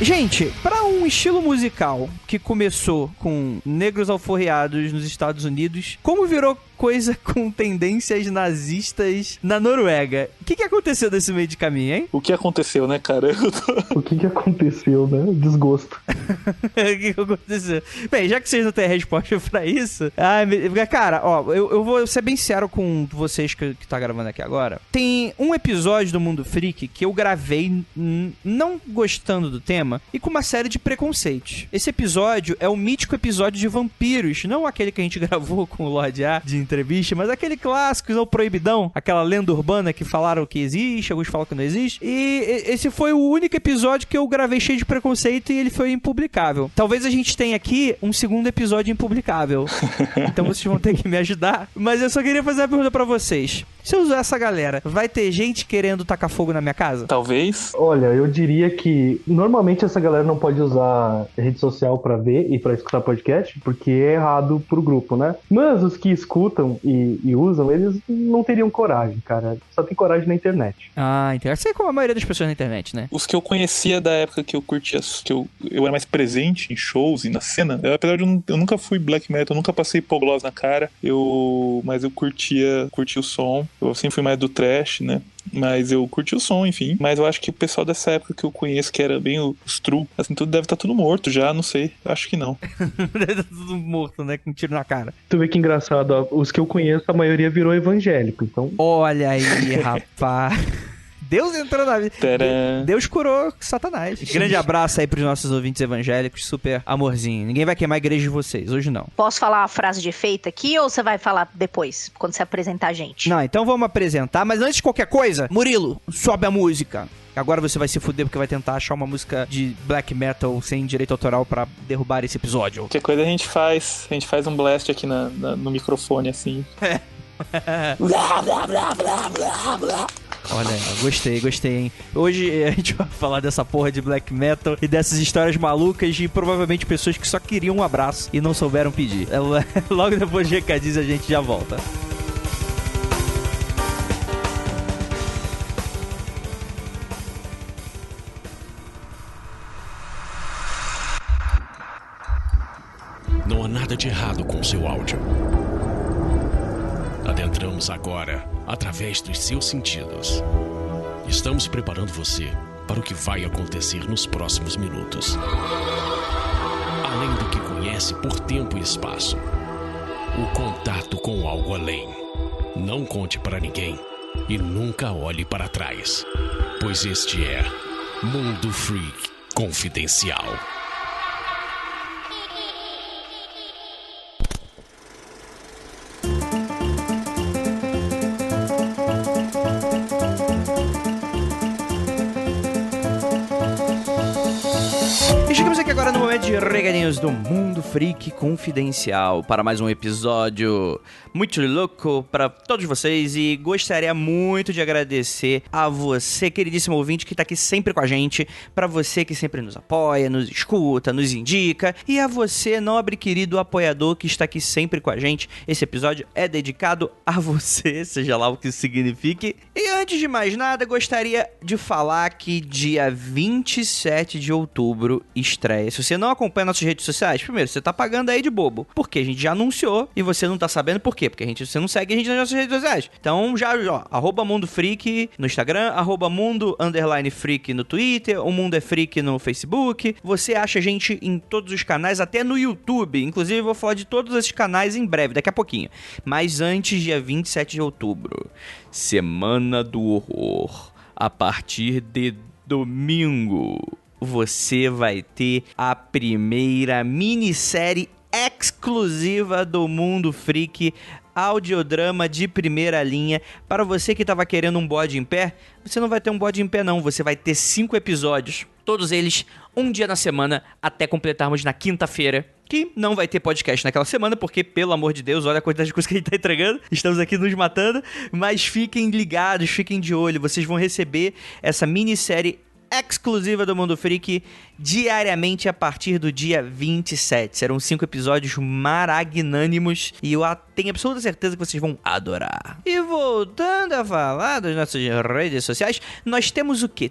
Gente, pra um estilo musical que começou com negros alforriados nos Estados Unidos, como virou coisa com tendências nazistas na Noruega? O que aconteceu nesse meio de caminho, hein? O que aconteceu, né, cara? O que aconteceu, né? Desgosto. O que aconteceu? Bem, já que vocês não têm resposta pra isso... Cara, ó, eu vou ser bem sincero com vocês que tá gravando aqui agora. Tem um episódio do Mundo Freak que eu gravei não gostando do tema e com uma série de preconceitos. Esse episódio é o mítico episódio de vampiros, não aquele que a gente gravou com o Lorde A de entrevista, mas aquele clássico, o proibidão, aquela lenda urbana que falaram que existe, alguns falam que não existe. E esse foi o único episódio que eu gravei cheio de preconceito e ele foi impublicável. Talvez a gente tenha aqui um segundo episódio impublicável. Então vocês vão ter que me ajudar. Mas eu só queria fazer uma pergunta pra vocês. Se eu usar essa galera, vai ter gente querendo tacar fogo na minha casa? Talvez. Olha, eu diria que normalmente essa galera não pode usar rede social pra ver e pra escutar podcast, porque é errado pro grupo, né? Mas os que escutam e usam, eles não teriam coragem, cara. Só tem coragem na internet. Ah, entendi. Assim como a maioria das pessoas na internet, né? Os que eu conhecia da época que eu curtia, que eu era mais presente em shows e na cena, apesar de eu nunca fui black metal, eu nunca passei hipoglós na cara, mas eu curtia o som. Eu sempre fui mais do trash, né? Mas eu curti o som, enfim. Mas eu acho que o pessoal dessa época que eu conheço, que era bem os true, assim, tudo deve estar tudo morto já, não sei. Acho que não. Deve estar tudo morto, né? Com um tiro na cara. Tu vê que engraçado, ó. Os que eu conheço, a maioria virou evangélico, então... Olha aí, rapaz... Deus entrou na vida. Tcharam. Deus curou Satanás. Grande abraço aí pros nossos ouvintes evangélicos, super amorzinho. Ninguém vai queimar a igreja de vocês, hoje não. Posso falar uma frase de efeito aqui ou você vai falar depois, quando você apresentar a gente? Não, então vamos apresentar, mas antes de qualquer coisa, Murilo, sobe a música. Agora você vai se fuder porque vai tentar achar uma música de black metal sem direito autoral pra derrubar esse episódio. Qualquer coisa a gente faz um blast aqui no microfone, assim. Blá, blá, blá, blá, blá, blá. Olha, gostei, hein? Hoje a gente vai falar dessa porra de black metal e dessas histórias malucas de provavelmente pessoas que só queriam um abraço e não souberam pedir. Logo depois de recadinhos a gente já volta. Não há nada de errado com o seu áudio. Adentramos agora através dos seus sentidos. Estamos preparando você para o que vai acontecer nos próximos minutos. Além do que conhece por tempo e espaço, o contato com algo além. Não conte para ninguém e nunca olhe para trás, pois este é Mundo Freak Confidencial. Agora no momento de regadinhos do Mundo Freak Confidencial para mais um episódio muito louco para todos vocês e gostaria muito de agradecer a você, queridíssimo ouvinte, que tá aqui sempre com a gente, para você que sempre nos apoia, nos escuta, nos indica e a você, nobre querido apoiador que está aqui sempre com a gente. Esse episódio é dedicado a você, seja lá o que isso signifique. E antes de mais nada, gostaria de falar que dia 27 de outubro estreia. Se você não acompanha nossas redes sociais, primeiro, você tá pagando aí de bobo. Porque a gente já anunciou e você não tá sabendo por quê. Porque você não segue a gente nas nossas redes sociais. Então, já, ó, @Mundo Freak no Instagram, @Mundo_Freak no Twitter, o Mundo é Freak no Facebook. Você acha a gente em todos os canais, até no YouTube. Inclusive, eu vou falar de todos esses canais em breve, daqui a pouquinho. Mas antes, dia 27 de outubro, Semana do Horror. A partir de domingo, você vai ter a primeira minissérie exclusiva do Mundo Freak, audiodrama de primeira linha. Para você que estava querendo um bode em pé, você não vai ter um bode em pé não, você vai ter 5 episódios, todos eles um dia na semana, até completarmos na quinta-feira, que não vai ter podcast naquela semana, porque, pelo amor de Deus, olha a quantidade de coisa que a gente tá entregando, estamos aqui nos matando, mas fiquem ligados, fiquem de olho, vocês vão receber essa minissérie exclusiva do Mundo Freak diariamente a partir do dia 27. Serão 5 episódios magnânimos e eu tenho absoluta certeza que vocês vão adorar. E voltando a falar das nossas redes sociais, nós temos o quê?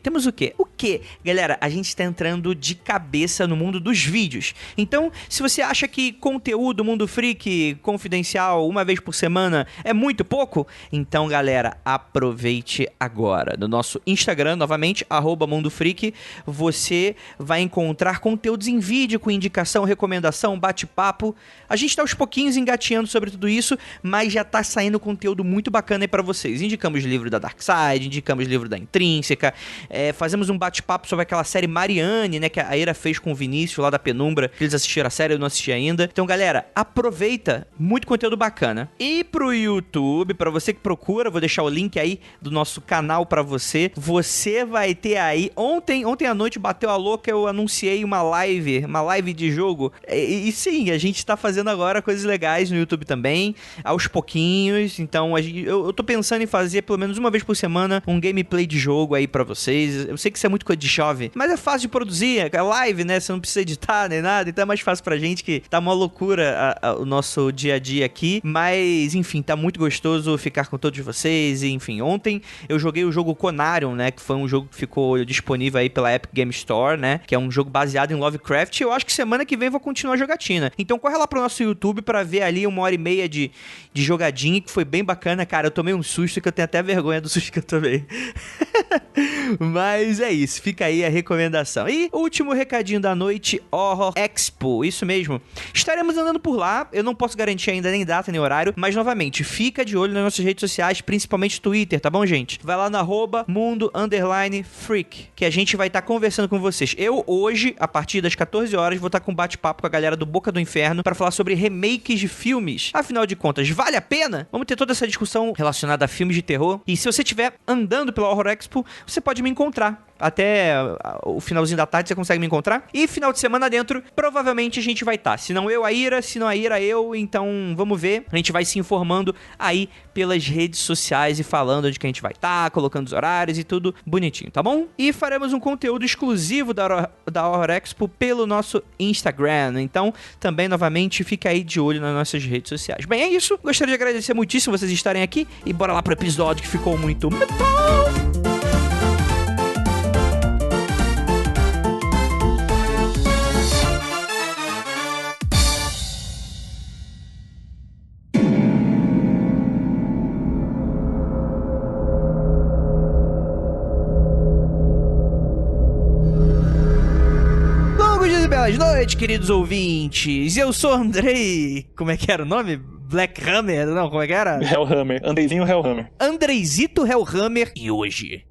O quê? Galera, a gente está entrando de cabeça no mundo dos vídeos. Então, se você acha que conteúdo Mundo Freak confidencial uma vez por semana é muito pouco, então, galera, aproveite agora. No nosso Instagram, novamente, @MundoFreak, você vai encontrar conteúdos em vídeo com indicação, recomendação, bate-papo. A gente tá aos pouquinhos engateando sobre tudo isso, mas já tá saindo conteúdo muito bacana aí pra vocês. Indicamos livro da Darkside, indicamos livro da Intrínseca, fazemos um bate-papo sobre aquela série Marianne, né, que a Eira fez com o Vinícius lá da Penumbra. Eles assistiram a série, eu não assisti ainda. Então, galera, aproveita, muito conteúdo bacana. E pro YouTube, pra você que procura, vou deixar o link aí do nosso canal pra você. Você vai ter aí, ontem à noite bateu a louca, eu anunciei uma live de jogo. E sim, a gente tá fazendo agora coisas legais no YouTube também, aos pouquinhos. Então, eu tô pensando em fazer pelo menos uma vez por semana um gameplay de jogo aí pra vocês. Eu sei que isso é muito coisa de chove, mas é fácil de produzir, é live, né? Você não precisa editar nem nada, então é mais fácil pra gente, que tá uma loucura o nosso dia a dia aqui. Mas, enfim, tá muito gostoso ficar com todos vocês. E, enfim, ontem eu joguei o jogo Conarium, né? Que foi um jogo que ficou disponível aí pela Epic Game Store, né? Que é um jogo baseado em Lovecraft. E eu acho que semana que vem eu vou continuar a jogatina. Então corre lá pro nosso YouTube pra ver ali 1h30 de jogadinha, que foi bem bacana. Cara, eu tomei um susto que eu tenho até vergonha do susto que eu tomei. Mas é isso, fica aí a recomendação. E último recadinho da noite, Horror Expo, isso mesmo. Estaremos andando por lá, eu não posso garantir ainda nem data nem horário, mas novamente, fica de olho nas nossas redes sociais, principalmente Twitter, tá bom, gente? Vai lá no @mundo_freak, que a gente vai estar conversando com vocês. Eu hoje, a partir das 14 horas, vou estar com um bate-papo com a galera do Boca do Inferno para falar sobre remakes de filmes. Afinal de contas, vale a pena? Vamos ter toda essa discussão relacionada a filmes de terror. E se você estiver andando pela Horror Expo, você pode me encontrar. Até o finalzinho da tarde você consegue me encontrar. E final de semana dentro, provavelmente a gente vai estar. Se não eu, a Ira. Se não a Ira, eu. Então, vamos ver. A gente vai se informando aí pelas redes sociais e falando onde que a gente vai estar, colocando os horários e tudo bonitinho, tá bom? E faremos um conteúdo exclusivo da Horror Expo pelo nosso Instagram. Então, também, novamente, fica aí de olho nas nossas redes sociais. Bem, é isso. Gostaria de agradecer muitíssimo vocês estarem aqui. E bora lá pro episódio que ficou muito bom. Boas noites, queridos ouvintes. Eu sou Andrei. Como é que era o nome? Black Hammer? Não, como é que era? Hellhammer. Andreizinho Hellhammer. Andreizito Hellhammer. E hoje...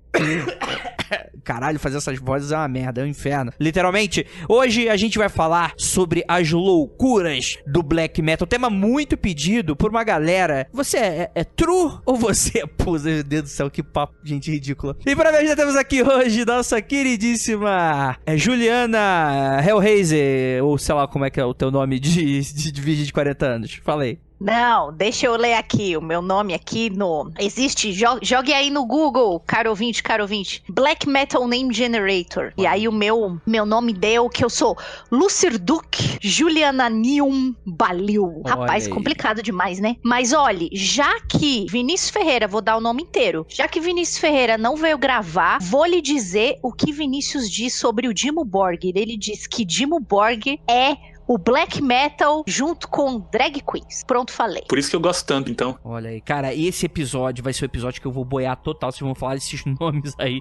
Caralho, fazer essas vozes é uma merda, é um inferno. Literalmente, hoje a gente vai falar sobre as loucuras do black metal. Tema muito pedido por uma galera. Você é true ou você é pusa? Meu Deus do céu, que papo, gente ridícula. E pra ver, já temos aqui hoje nossa queridíssima Juliana Hellraiser, ou sei lá como é que é o teu nome de vídeo de 40 anos. Falei. Não, deixa eu ler aqui o meu nome aqui no... Existe, jogue aí no Google, caro ouvinte, Black Metal Name Generator. E aí o meu nome deu que eu sou Lucerduk Juliana Nium Balil. Rapaz, complicado demais, né? Mas olhe, já que Vinícius Ferreira, vou dar o nome inteiro, já que Vinícius Ferreira não veio gravar, vou lhe dizer o que Vinícius diz sobre o Dimmu Borgir. Ele diz que Dimmu Borgir é o black metal junto com drag queens. Pronto, falei. Por isso que eu gosto tanto, então. Olha aí, cara, esse episódio vai ser o episódio que eu vou boiar total. Vocês vão falar esses nomes aí.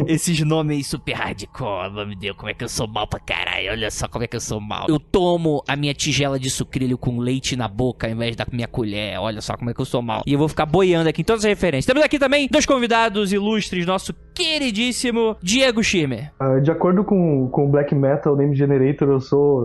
Esses nomes aí super hardcore. Meu Deus, como é que eu sou mal pra caralho. Olha só como é que eu sou mal. Eu tomo a minha tigela de sucrilho com leite na boca ao invés da minha colher. Olha só como é que eu sou mal. E eu vou ficar boiando aqui em todas as referências. Temos aqui também dois convidados ilustres. Nosso queridíssimo Diego Schirmer. De acordo com o Black Metal Name Generator,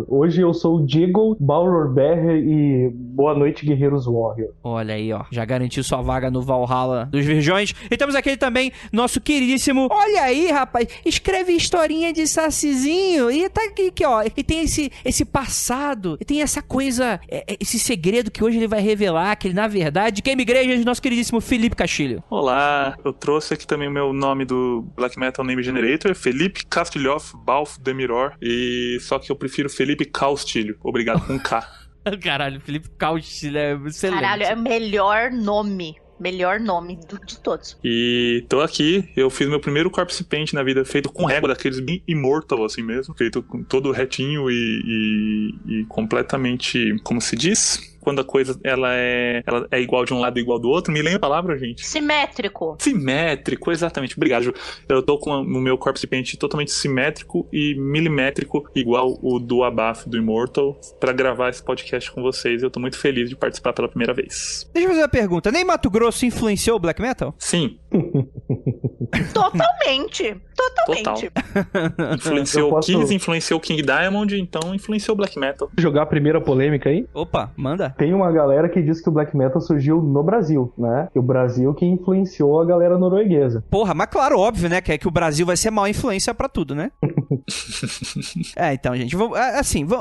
hoje eu sou o Diego Balrorberger e boa noite, Guerreiros Warrior. Olha aí, ó. Já garantiu sua vaga no Valhalla dos Virgões. E temos aqui também nosso queridíssimo... Olha aí, rapaz. Escreve historinha de sacizinho. E tá aqui, ó. E tem esse passado. E tem essa coisa... esse segredo que hoje ele vai revelar. Que ele, na verdade, Game Igreja, nosso queridíssimo Felipe Castilho. Olá. Eu trouxe aqui também o meu nome do do Black Metal Name Generator, Felipe Castilhoff Balf Demiror, e só que eu prefiro Felipe Caustilho, obrigado, com K. Caralho, Felipe Caustilho é excelente. Caralho, é o melhor nome. Melhor nome de todos. E tô aqui, eu fiz meu primeiro corpse paint na vida, feito com régua, daqueles bem immortal assim mesmo, feito com todo retinho e completamente, como se diz? Quando a coisa ela é igual de um lado e igual do outro. Me lembra a palavra, gente? Simétrico. Simétrico, exatamente. Obrigado, Ju. Eu tô com o meu corpse paint totalmente simétrico e milimétrico, igual o do Abaf, do Immortal, pra gravar esse podcast com vocês. Eu tô muito feliz de participar pela primeira vez. Deixa eu fazer uma pergunta. Nem Mato Grosso influenciou o Black Metal? Sim. Totalmente. Total. Influenciou o Kiss, influenciou o King Diamond, então influenciou o Black Metal. Jogar a primeira polêmica aí? Opa, manda. Tem uma galera que diz que o Black Metal surgiu no Brasil, né? Que o Brasil que influenciou a galera norueguesa. Porra, mas claro, óbvio, né? Que o Brasil vai ser maior influência pra tudo, né? Então, gente,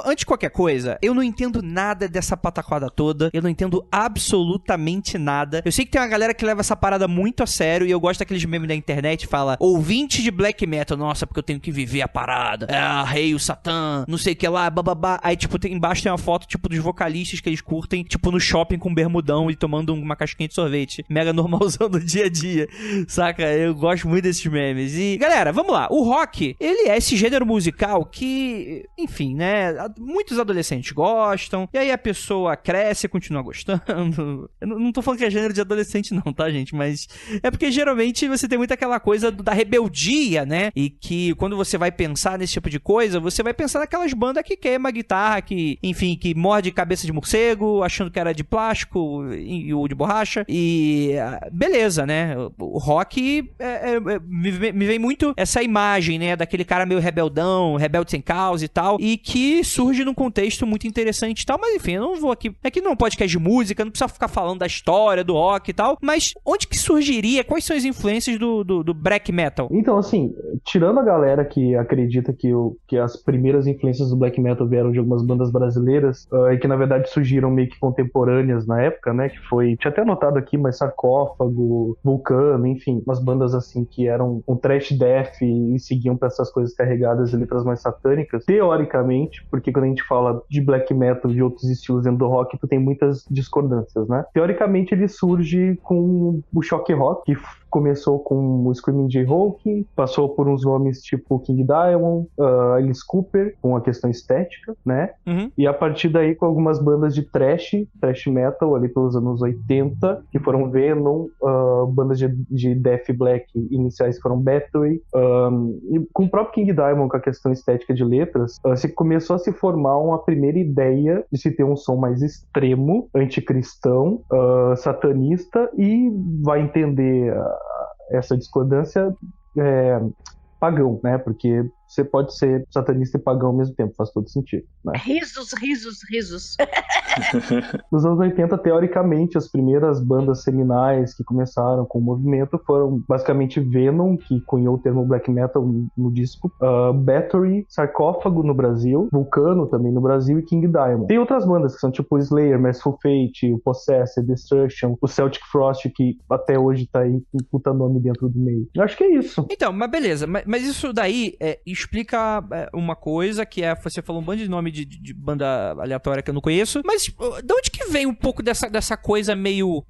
antes de qualquer coisa, eu não entendo nada dessa pataquada toda. Eu não entendo absolutamente nada. Eu sei que tem uma galera que leva essa parada muito a sério e eu gosto daqueles memes da internet, fala, ouvinte de Black Metal, nossa, porque eu tenho que viver a parada. Rei, o Satã, não sei o que lá, bababá. Aí, tipo, embaixo tem uma foto, tipo, dos vocalistas que eles curtem, tipo, no shopping com bermudão e tomando uma casquinha de sorvete. Mega normalzão do dia a dia, saca? Eu gosto muito desses memes. E, galera, vamos lá. O rock, ele é esse gênero musical que, enfim, né? Muitos adolescentes gostam, e aí a pessoa cresce e continua gostando. Eu não tô falando que é gênero de adolescente não, tá, gente? Mas é porque geralmente você tem muito aquela coisa da rebeldia, né? E que quando você vai pensar nesse tipo de coisa, você vai pensar naquelas bandas que queima a guitarra, que, enfim, que morde cabeça de morcego, achando que era de plástico ou de borracha. E beleza, né? O rock me vem muito essa imagem, né? Daquele cara meio rebeldão, rebelde sem causa e tal, e que surge num contexto muito interessante e tal, mas enfim, eu não vou aqui... Aqui não é um podcast de música, não precisa ficar falando da história do rock e tal, mas onde que surgiria? Quais são as influências do black metal? Então, assim, tirando a galera que acredita que as primeiras influências do black metal vieram de algumas bandas brasileiras, e que na verdade surgiram meio que contemporâneas na época, né, que foi, tinha até anotado aqui, mas Sarcófago, Vulcano, enfim, umas bandas assim que eram um thrash death e seguiam pra essas coisas carregadas e letras mais satânicas, teoricamente, porque quando a gente fala de black metal, de outros estilos dentro do rock, tu tem muitas discordâncias, né? Teoricamente ele surge com o shock rock, que começou com o Screaming Jay Hawkins, passou por uns nomes tipo King Diamond, Alice Cooper, com a questão estética, né? Uhum. E a partir daí com algumas bandas de thrash metal ali pelos anos 80, que foram Venom, bandas de death black iniciais foram Battery, e com o próprio King Diamond, com a questão estética de letras, se começou a se formar uma primeira ideia de se ter um som mais extremo, anticristão, satanista, e vai entender essa discordância pagão, né? Porque você pode ser satanista e pagão ao mesmo tempo, faz todo sentido, né? Risos. Nos anos 80, teoricamente, as primeiras bandas seminais que começaram com o movimento foram basicamente Venom, que cunhou o termo black metal no disco, Battery, Sarcófago no Brasil, Vulcano também no Brasil e King Diamond. Tem outras bandas que são tipo Slayer, Merciful Fate, o Possessed, Destruction, o Celtic Frost, que até hoje tá aí com puta nome dentro do meio. Eu acho que é isso. Então, mas beleza, mas isso daí explica uma coisa, que você falou um bando de nome de banda aleatória que eu não conheço, mas de onde que vem um pouco dessa coisa meio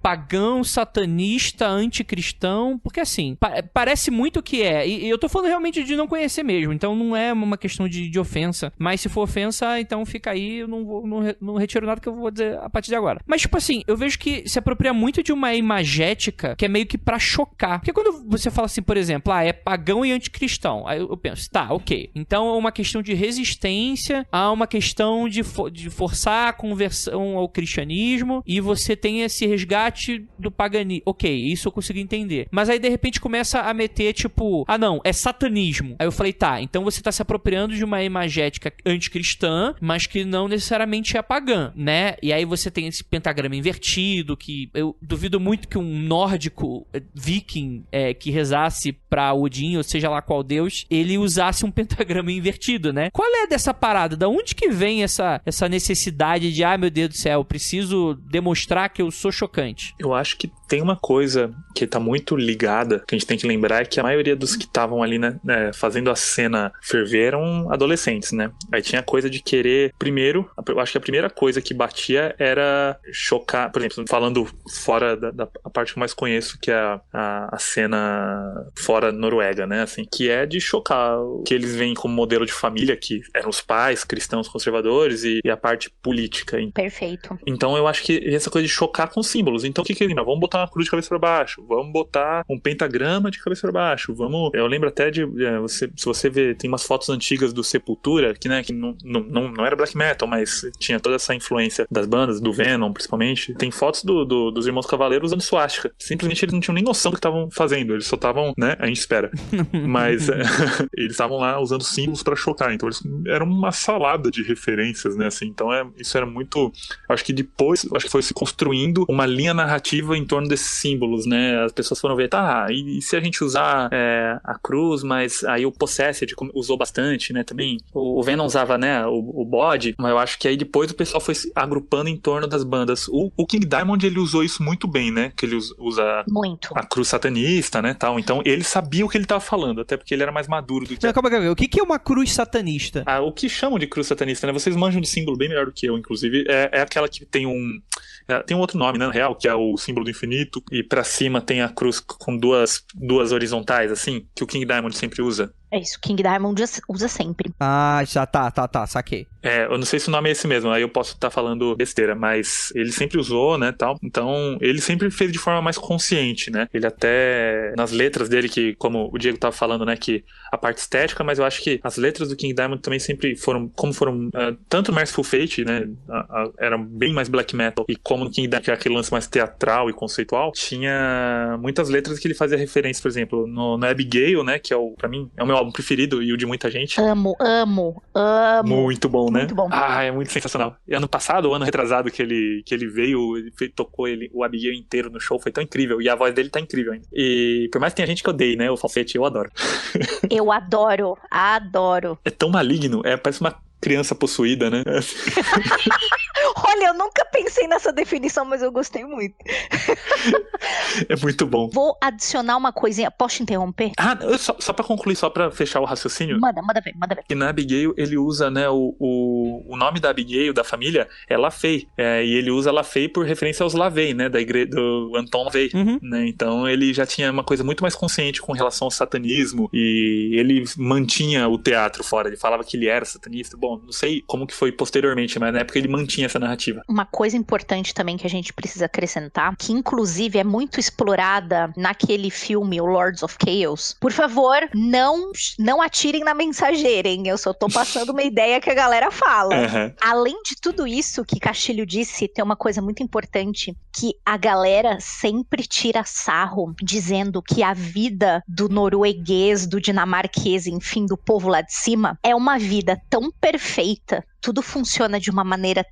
pagão, satanista, anticristão? Porque assim, parece muito que e eu tô falando realmente de não conhecer mesmo, então não é uma questão de ofensa, mas se for ofensa, então fica aí, eu não retiro nada que eu vou dizer a partir de agora. Mas tipo assim, eu vejo que se apropria muito de uma imagética que é meio que pra chocar, porque quando você fala assim, por exemplo, é pagão e anticristão, aí eu penso, tá, ok, então é uma questão de resistência a uma questão de forçar a conversão ao cristianismo, e você tem esse resgate do paganismo. Ok, isso eu consigo entender. Mas aí, de repente, começa a meter, tipo, não, é satanismo. Aí eu falei, tá, então você tá se apropriando de uma imagética anticristã, mas que não necessariamente é pagã, né? E aí você tem esse pentagrama invertido, que eu duvido muito que um nórdico viking que rezasse pra Odin, ou seja lá qual deus, ele usasse um pentagrama invertido, né? Qual é dessa parada? Da onde que vem essa necessidade de, meu Deus do céu, preciso demonstrar que eu sou chocante? Eu acho que Tem uma coisa que tá muito ligada, que a gente tem que lembrar, é que a maioria dos que estavam ali, né, fazendo a cena ferver eram adolescentes, né? Aí tinha a coisa de querer, primeiro, eu acho que a primeira coisa que batia era chocar, por exemplo, falando fora da parte que eu mais conheço, que é a cena fora Noruega, né, assim, que é de chocar, que eles veem como modelo de família, que eram os pais cristãos conservadores e a parte política. Perfeito. Então eu acho que essa coisa de chocar com símbolos. Então o que lembra? Vamos botar uma cruz de cabeça pra baixo, vamos botar um pentagrama de cabeça pra baixo, eu lembro até de, se você ver, tem umas fotos antigas do Sepultura, que, né, que não era black metal, mas tinha toda essa influência das bandas, do Venom principalmente. Tem fotos dos Irmãos Cavaleiros usando suástica. Simplesmente eles não tinham nem noção do que estavam fazendo, eles só estavam, né, a gente espera. Mas eles estavam lá usando símbolos pra chocar, então eles eram uma salada de referências, né, assim, então isso era muito, acho que depois, acho que foi se construindo uma linha narrativa em torno desses símbolos, né, as pessoas foram ver, tá, e se a gente usar a cruz, mas aí o Possessed usou bastante, né, também, o Venom usava, né, o bode, mas eu acho que aí depois o pessoal foi se agrupando em torno das bandas. O King Diamond, ele usou isso muito bem, né, que ele usa muito a cruz satanista, né, tal, então ele sabia o que ele tava falando, até porque ele era mais maduro do que... Não, calma, o que é uma cruz satanista? O que chamam de cruz satanista, né, vocês manjam de símbolo bem melhor do que eu, inclusive, é aquela que tem tem um outro nome, né, na real, que é o símbolo do infinito, e pra cima tem a cruz com duas horizontais, assim, que o King Diamond sempre usa. É isso, King Diamond usa sempre. Ah, já tá, saquei. Eu não sei se o nome é esse mesmo, aí eu posso estar falando besteira, mas ele sempre usou, né, tal, então ele sempre fez de forma mais consciente, né, ele até, nas letras dele, que como o Diego tava falando, né, que a parte estética, mas eu acho que as letras do King Diamond também sempre foram, tanto Merciful Fate, né, era bem mais black metal, e como no King Diamond, que é aquele lance mais teatral e conceitual, tinha muitas letras que ele fazia referência, por exemplo, no Abigail, né, que pra mim, é o meu álbum preferido e o de muita gente. Amo. Muito bom, né? Muito bom. É muito sensacional. E ano passado, o ano retrasado que ele veio, tocou o Abigail inteiro no show, foi tão incrível. E a voz dele tá incrível ainda. E por mais que tenha gente que odeie, né, o falsete, eu adoro. Eu adoro. É tão maligno, parece uma criança possuída, né? Olha, eu nunca pensei nessa definição, mas eu gostei muito. É muito bom. Vou adicionar uma coisinha. Posso te interromper? Só pra concluir, só pra fechar o raciocínio. Manda ver. Que na Abigail ele usa, né, o nome da Abigail, da família, é LaFey. E ele usa LaFey por referência aos LaVey, né, da igreja do Anton LaVey. Né, então ele já tinha uma coisa muito mais consciente com relação ao satanismo e ele mantinha o teatro fora. Ele falava que ele era satanista. Bom, não sei como que foi posteriormente, mas na época ele mantinha essa narrativa. Uma coisa importante também que a gente precisa acrescentar, que inclusive é muito explorada naquele filme, o Lords of Chaos. Por favor, não atirem na mensageira, hein? Eu só tô passando uma ideia que a galera fala. Além de tudo isso que Castilho disse, tem uma coisa muito importante, que a galera sempre tira sarro, dizendo que a vida do norueguês, do dinamarquês, enfim, do povo lá de cima, é uma vida tão perfeita, tudo funciona de uma maneira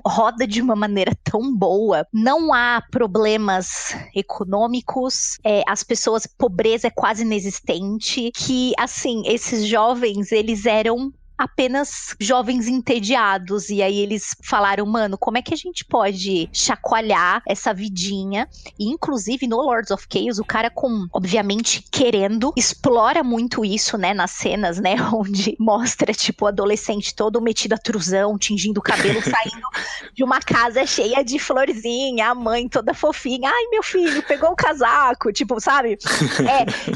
roda de uma maneira tão boa, não há problemas econômicos, as pessoas, pobreza é quase inexistente, que, assim, esses jovens, eles eram apenas jovens entediados, e aí eles falaram, mano, como é que a gente pode chacoalhar essa vidinha? E inclusive no Lords of Chaos, o cara obviamente querendo, explora muito isso, né, nas cenas, né, onde mostra, tipo, o adolescente todo metido a truzão, tingindo o cabelo, saindo de uma casa cheia de florzinha, a mãe toda fofinha, ai, meu filho, pegou o casaco, tipo, sabe?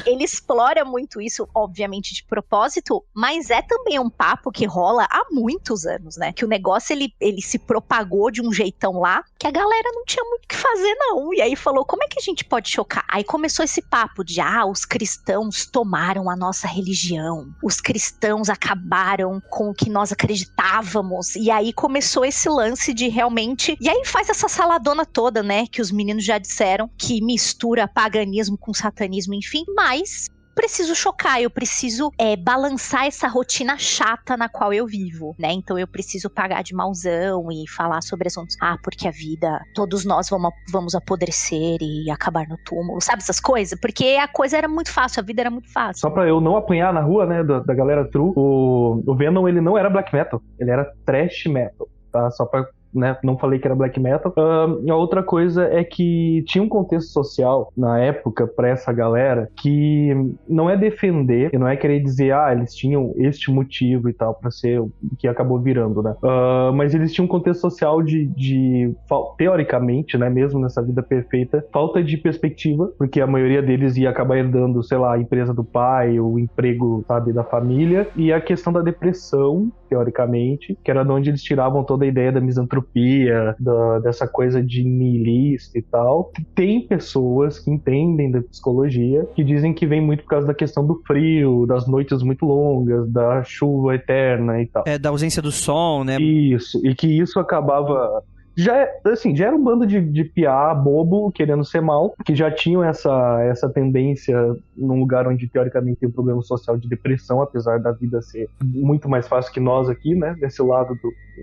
Ele explora muito isso, obviamente de propósito, mas é também um papo que rola há muitos anos, né? Que o negócio, ele se propagou de um jeitão lá, que a galera não tinha muito o que fazer, não. E aí falou, como é que a gente pode chocar? Aí começou esse papo de, os cristãos tomaram a nossa religião. Os cristãos acabaram com o que nós acreditávamos. E aí começou esse lance de realmente... E aí faz essa saladona toda, né? Que os meninos já disseram, que mistura paganismo com satanismo, enfim. Mas... preciso chocar, eu preciso balançar essa rotina chata na qual eu vivo, né? Então eu preciso pagar de mauzão e falar sobre assuntos. Porque a vida, todos nós vamos apodrecer e acabar no túmulo, sabe essas coisas? Porque a coisa era muito fácil, a vida era muito fácil. Só pra eu não apanhar na rua, né, da galera true, o Venom, ele não era black metal, ele era thrash metal, tá? Só pra né, não falei que era black metal. A outra coisa é que tinha um contexto social na época pra essa galera que não é defender, e não é querer dizer, eles tinham este motivo e tal pra ser o que acabou virando, né? Mas eles tinham um contexto social de teoricamente, né, mesmo nessa vida perfeita, falta de perspectiva, porque a maioria deles ia acabar herdando, sei lá, a empresa do pai, o emprego, sabe, da família, e a questão da depressão, teoricamente, que era de onde eles tiravam toda a ideia da misantropia, dessa coisa de nihilista e tal. Tem pessoas que entendem da psicologia que dizem que vem muito por causa da questão do frio, das noites muito longas, da chuva eterna e tal. Da ausência do sol, né? Isso, e que isso acabava... Já era um bando de piá bobo querendo ser mal, que já tinham essa tendência num lugar onde teoricamente tem um problema social de depressão, apesar da vida ser muito mais fácil que nós aqui, né, desse lado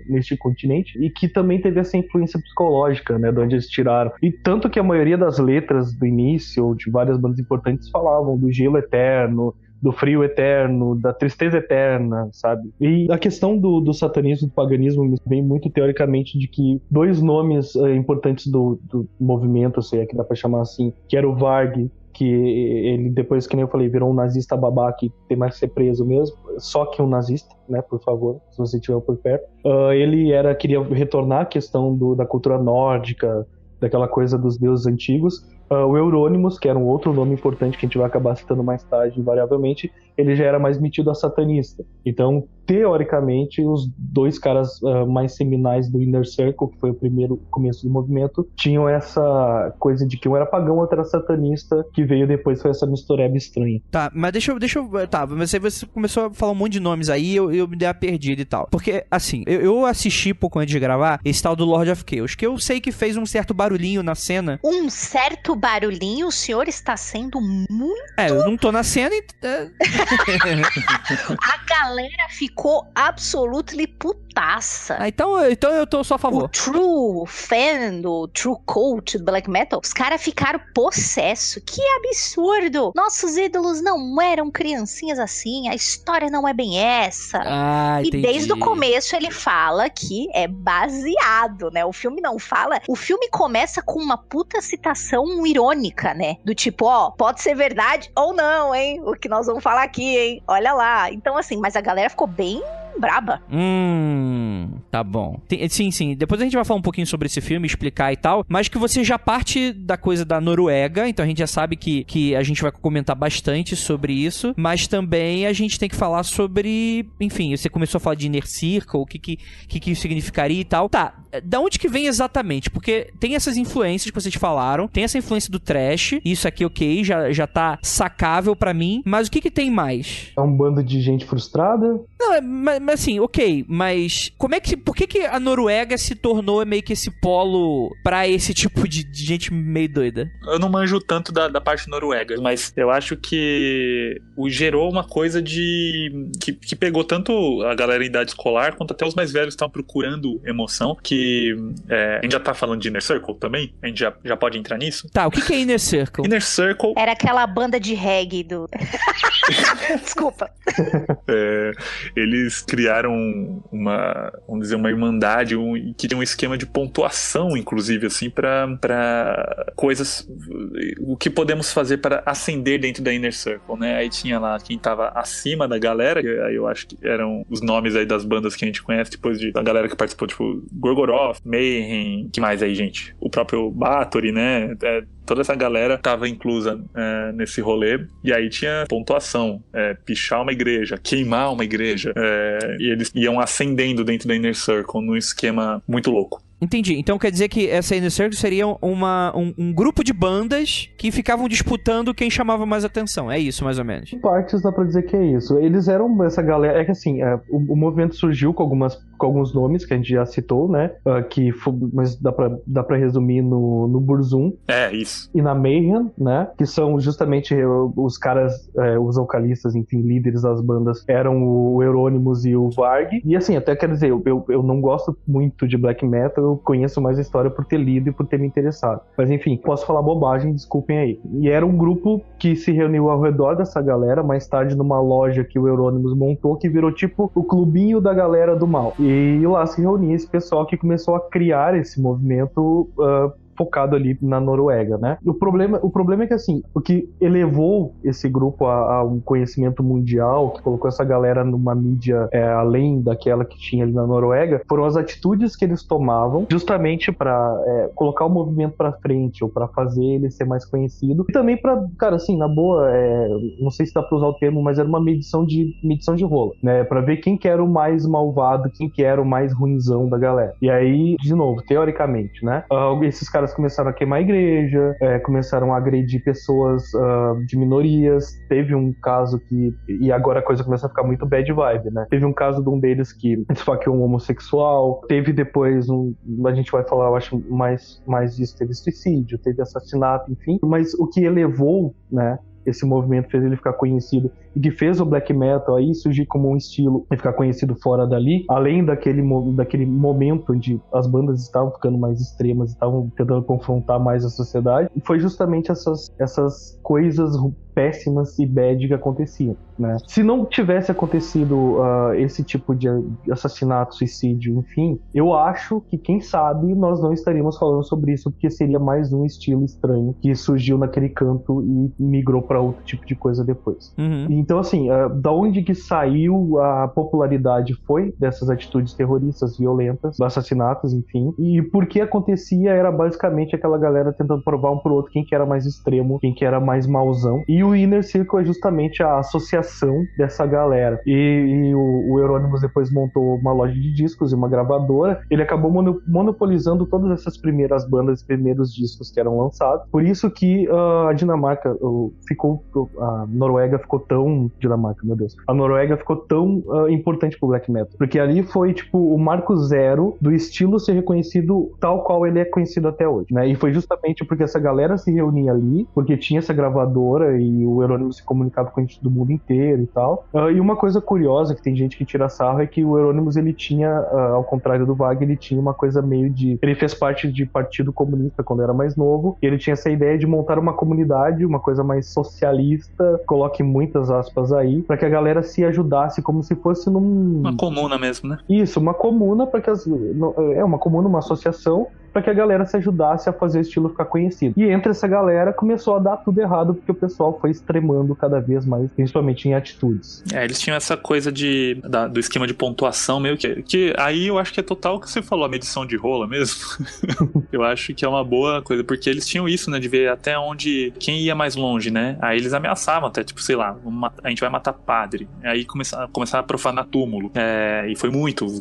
neste continente, e que também teve essa influência psicológica, né, de onde eles tiraram. E tanto que a maioria das letras do início, ou de várias bandas importantes, falavam do gelo eterno, do frio eterno, da tristeza eterna, sabe? E a questão do satanismo e do paganismo vem muito teoricamente de que dois nomes importantes do movimento, sei lá, que dá pra chamar assim, que era o Varg, que ele depois, que nem eu falei, virou um nazista babaca e tem mais que ser preso mesmo, só que um nazista, né, por favor, se você estiver por perto. Ele queria retornar à questão da cultura nórdica, daquela coisa dos deuses antigos. O Eurônimos, que era um outro nome importante que a gente vai acabar citando mais tarde, invariavelmente, ele já era mais metido a satanista. Então, teoricamente, os dois caras mais seminais do Inner Circle, que foi o primeiro começo do movimento, tinham essa coisa de que um era pagão, outro era satanista, que veio depois, foi essa mistureba estranha. Tá, mas deixa eu... Tá, mas aí você começou a falar um monte de nomes aí, eu me dei a perdida e tal. Porque, assim, eu assisti pouco antes de gravar esse tal do Lord of Chaos, que eu sei que fez um certo barulhinho na cena. Um certo barulhinho? O senhor está sendo muito... Eu não tô na cena e... A galera ficou absolutely putaça. Então eu tô só a favor. O true fan, o true cult do black metal, os caras ficaram possessos. Que absurdo! Nossos ídolos não eram criancinhas assim, a história não é bem essa. E entendi. desde o começo ele fala que é baseado, né? O filme não fala... O filme começa com uma puta citação irônica, né? Do tipo, pode ser verdade ou não, hein? O que nós vamos falar aqui, hein? Olha lá. Então, assim, mas a galera ficou bem braba. Tá bom. Sim. Depois a gente vai falar um pouquinho sobre esse filme, explicar e tal, mas que você já parte da coisa da Noruega, então a gente já sabe que a gente vai comentar bastante sobre isso, mas também a gente tem que falar sobre, enfim, você começou a falar de Inner Circle, o que isso significaria e tal. Tá, da onde que vem exatamente? Porque tem essas influências que vocês falaram, tem essa influência do trash, isso aqui, ok, já tá sacável pra mim, mas o que tem mais? É um bando de gente frustrada? Não, mas assim, ok, mas por que a Noruega se tornou meio que esse polo pra esse tipo de gente meio doida? Eu não manjo tanto da parte noruega, mas eu acho que gerou uma coisa que pegou tanto a galera em idade escolar, quanto até os mais velhos que estavam procurando emoção, que a gente já tá falando de Inner Circle também? A gente já pode entrar nisso? Tá, o que é Inner Circle? Inner Circle... Era aquela banda de reggae do... Desculpa. Eles criaram vamos dizer, uma irmandade que tem um esquema de pontuação, inclusive, assim, pra coisas, o que podemos fazer para ascender dentro da Inner Circle, né? Aí tinha lá quem tava acima da galera, aí eu acho que eram os nomes aí das bandas que a gente conhece, depois da galera que participou, tipo, Gorgoroth, Mayhem, que mais aí, gente? O próprio Bathory, né? Toda essa galera tava inclusa nesse rolê, e aí tinha pontuação, pichar uma igreja, queimar uma igreja, e eles iam ascendendo dentro da Inner Circle num esquema muito louco. Entendi. Então quer dizer que essa Inner Circle seria um grupo de bandas que ficavam disputando quem chamava mais atenção. É isso, mais ou menos. Em partes dá pra dizer que é isso. Eles eram essa galera... É que assim, o movimento surgiu com alguns nomes que a gente já citou, né? Mas dá pra resumir no Burzum. Isso. E na Mayhem, né? Que são justamente os caras, os vocalistas, enfim, líderes das bandas, eram o Eurônimos e o Varg. E assim, até quero dizer, eu não gosto muito de black metal, eu conheço mais a história por ter lido e por ter me interessado. Mas enfim, posso falar bobagem, desculpem aí. E era um grupo que se reuniu ao redor dessa galera, mais tarde numa loja que o Euronymous montou, que virou tipo o clubinho da galera do mal. E lá se reunia esse pessoal que começou a criar esse movimento focado ali na Noruega, né? O problema é que, assim, o que elevou esse grupo a um conhecimento mundial, que colocou essa galera numa mídia além daquela que tinha ali na Noruega, foram as atitudes que eles tomavam justamente para colocar o movimento para frente, ou para fazer ele ser mais conhecido. E também para, cara, assim, na boa, não sei se dá para usar o termo, mas era uma medição de rola, né? Para ver quem que era o mais malvado, quem que era o mais ruinzão da galera. E aí, de novo, teoricamente, né? Esses caras começaram a queimar a igreja, começaram a agredir pessoas de minorias. Teve um caso e agora a coisa começa a ficar muito bad vibe, né? Teve um caso de um deles que esfaqueou um homossexual. Teve depois a gente vai falar, eu acho, mais disso. Teve suicídio, teve assassinato, enfim. Mas o que elevou, né, esse movimento, fez ele ficar conhecido e que fez o black metal aí surgir como um estilo e ficar conhecido fora dali, além daquele momento onde as bandas estavam ficando mais extremas, estavam tentando confrontar mais a sociedade, foi justamente essas coisas péssimas e bad que aconteciam, né? Se não tivesse acontecido esse tipo de assassinato, suicídio, enfim, eu acho que, quem sabe, nós não estaríamos falando sobre isso, porque seria mais um estilo estranho que surgiu naquele canto e migrou para outro tipo de coisa depois. Uhum. Então, assim, da onde que saiu a popularidade foi dessas atitudes terroristas, violentas, assassinatos, enfim, e por que acontecia era basicamente aquela galera tentando provar um pro outro quem que era mais extremo, quem que era mais mauzão. E o Inner Circle é justamente a associação dessa galera. E o Euronymous depois montou uma loja de discos e uma gravadora. Ele acabou monopolizando todas essas primeiras bandas, primeiros discos que eram lançados. Por isso que a Dinamarca a Noruega ficou tão... Dinamarca, meu Deus. A Noruega ficou tão importante pro black metal. Porque ali foi, tipo, o marco zero do estilo ser reconhecido tal qual ele é conhecido até hoje, né? E foi justamente porque essa galera se reunia ali, porque tinha essa gravadora e o Euronymous se comunicava com a gente do mundo inteiro e tal. E uma coisa curiosa, que tem gente que tira sarro, é que o Euronymous, ele tinha, ao contrário do Vag, ele tinha uma coisa meio de... Ele fez parte de partido comunista quando era mais novo, e ele tinha essa ideia de montar uma comunidade, uma coisa mais socialista, coloque muitas aspas aí, para que a galera se ajudasse como se fosse uma comuna mesmo, né? Isso, uma comuna, para que uma comuna, uma associação, para que a galera se ajudasse a fazer o estilo ficar conhecido. E entre essa galera começou a dar tudo errado, porque o pessoal foi extremando cada vez mais, principalmente em atitudes. Eles tinham essa coisa do esquema de pontuação meio que aí eu acho que é total o que você falou, a medição de rola mesmo. Eu acho que é uma boa coisa, porque eles tinham isso, né, de ver até onde, quem ia mais longe, né? Aí eles ameaçavam até, tipo, sei lá, a gente vai matar padre. Aí começaram a profanar túmulo. E foi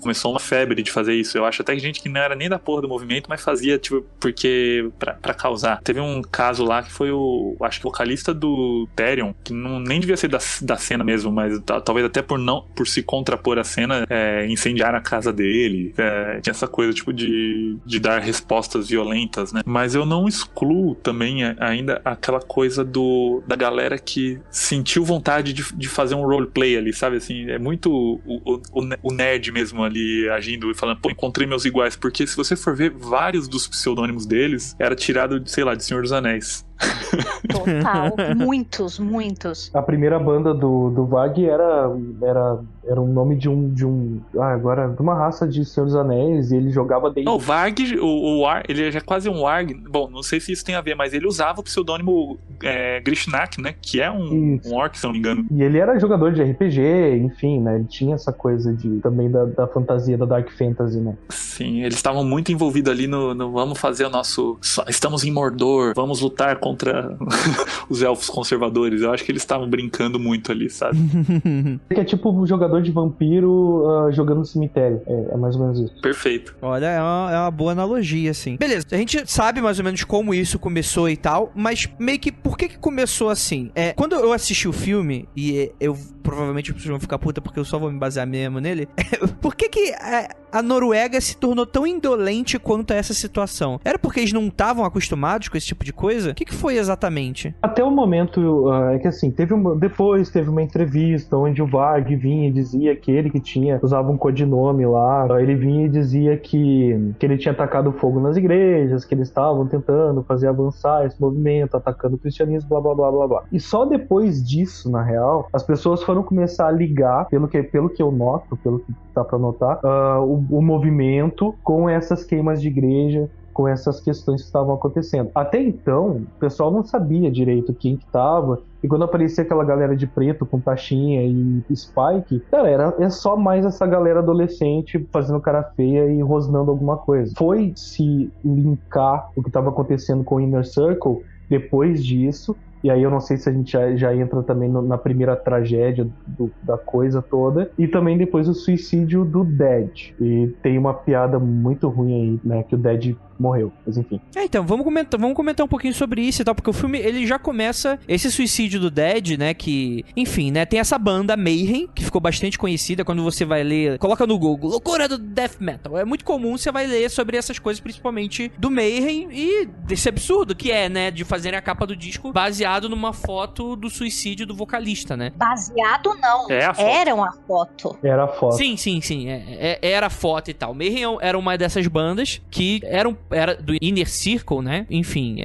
começou uma febre de fazer isso. Eu acho até que gente que não era nem da porra do movimento, mas fazia, tipo, porque pra causar. Teve um caso lá que foi acho que o vocalista do Therion, que nem devia ser da cena mesmo, mas talvez até por se contrapor à cena, incendiar a casa dele. Tinha essa coisa, tipo, de dar respostas violentas, né? Mas eu não excluo também ainda aquela coisa da galera que sentiu vontade de fazer um roleplay ali, sabe? Assim, é muito o nerd mesmo ali agindo e falando, pô, encontrei meus iguais, porque se você for ver, vários dos pseudônimos deles era tirado, sei lá, de Senhor dos Anéis. Total, muitos. A primeira banda do Vag era um nome de uma raça de Senhor dos Anéis, e ele jogava desde... O Varg, ele é quase um Warg. Bom, não sei se isso tem a ver, mas ele usava o pseudônimo Grishnak, né? Que é um orc, se não me engano. E ele era jogador de RPG, enfim, né? Ele tinha essa coisa também da fantasia, da Dark Fantasy, né? Sim, eles estavam muito envolvidos ali no vamos fazer o nosso... Estamos em Mordor, vamos lutar contra os elfos conservadores. Eu acho que eles estavam brincando muito ali, sabe? Que é tipo um jogador de vampiro jogando no cemitério. É mais ou menos isso. Perfeito. Olha, é uma boa analogia, assim. Beleza, a gente sabe mais ou menos como isso começou e tal, mas meio que por que começou assim? Quando eu assisti o filme e eu provavelmente as pessoas vão ficar puta porque eu só vou me basear mesmo nele. Por que a Noruega se tornou tão indolente quanto a essa situação? Era porque eles não estavam acostumados com esse tipo de coisa? O que foi exatamente? Até o momento, é que assim, depois teve uma entrevista onde o Varg vinha e dizia que ele usava um codinome lá, ele vinha e dizia que ele tinha atacado fogo nas igrejas, que eles estavam tentando fazer avançar esse movimento, atacando o cristianismo, blá blá blá blá blá. E só depois disso, na real, as pessoas foram começar a ligar, pelo que eu noto, pelo que tá pra notar, o movimento com essas queimas de igreja, com essas questões que estavam acontecendo. Até então, o pessoal não sabia direito quem que tava, e quando aparecia aquela galera de preto com taxinha e Spike, cara, é só mais essa galera adolescente fazendo cara feia e rosnando alguma coisa. Foi se linkar o que estava acontecendo com o Inner Circle depois disso, e aí eu não sei se a gente já entra também na primeira tragédia da coisa toda. E também depois o suicídio do Dead. E tem uma piada muito ruim aí, né? Que o Dead morreu, mas enfim. Então, vamos comentar um pouquinho sobre isso e tal, porque o filme, ele já começa esse suicídio do Dead, né, que, enfim, né, tem essa banda Mayhem, que ficou bastante conhecida. Quando você vai ler, coloca no Google, loucura do Death Metal, é muito comum, você vai ler sobre essas coisas, principalmente do Mayhem e desse absurdo que é, né, de fazerem a capa do disco baseado numa foto do suicídio do vocalista, né. Baseado não, era uma foto. Era a foto. Sim, era a foto e tal. Mayhem era uma dessas bandas que era do Inner Circle, né? Enfim,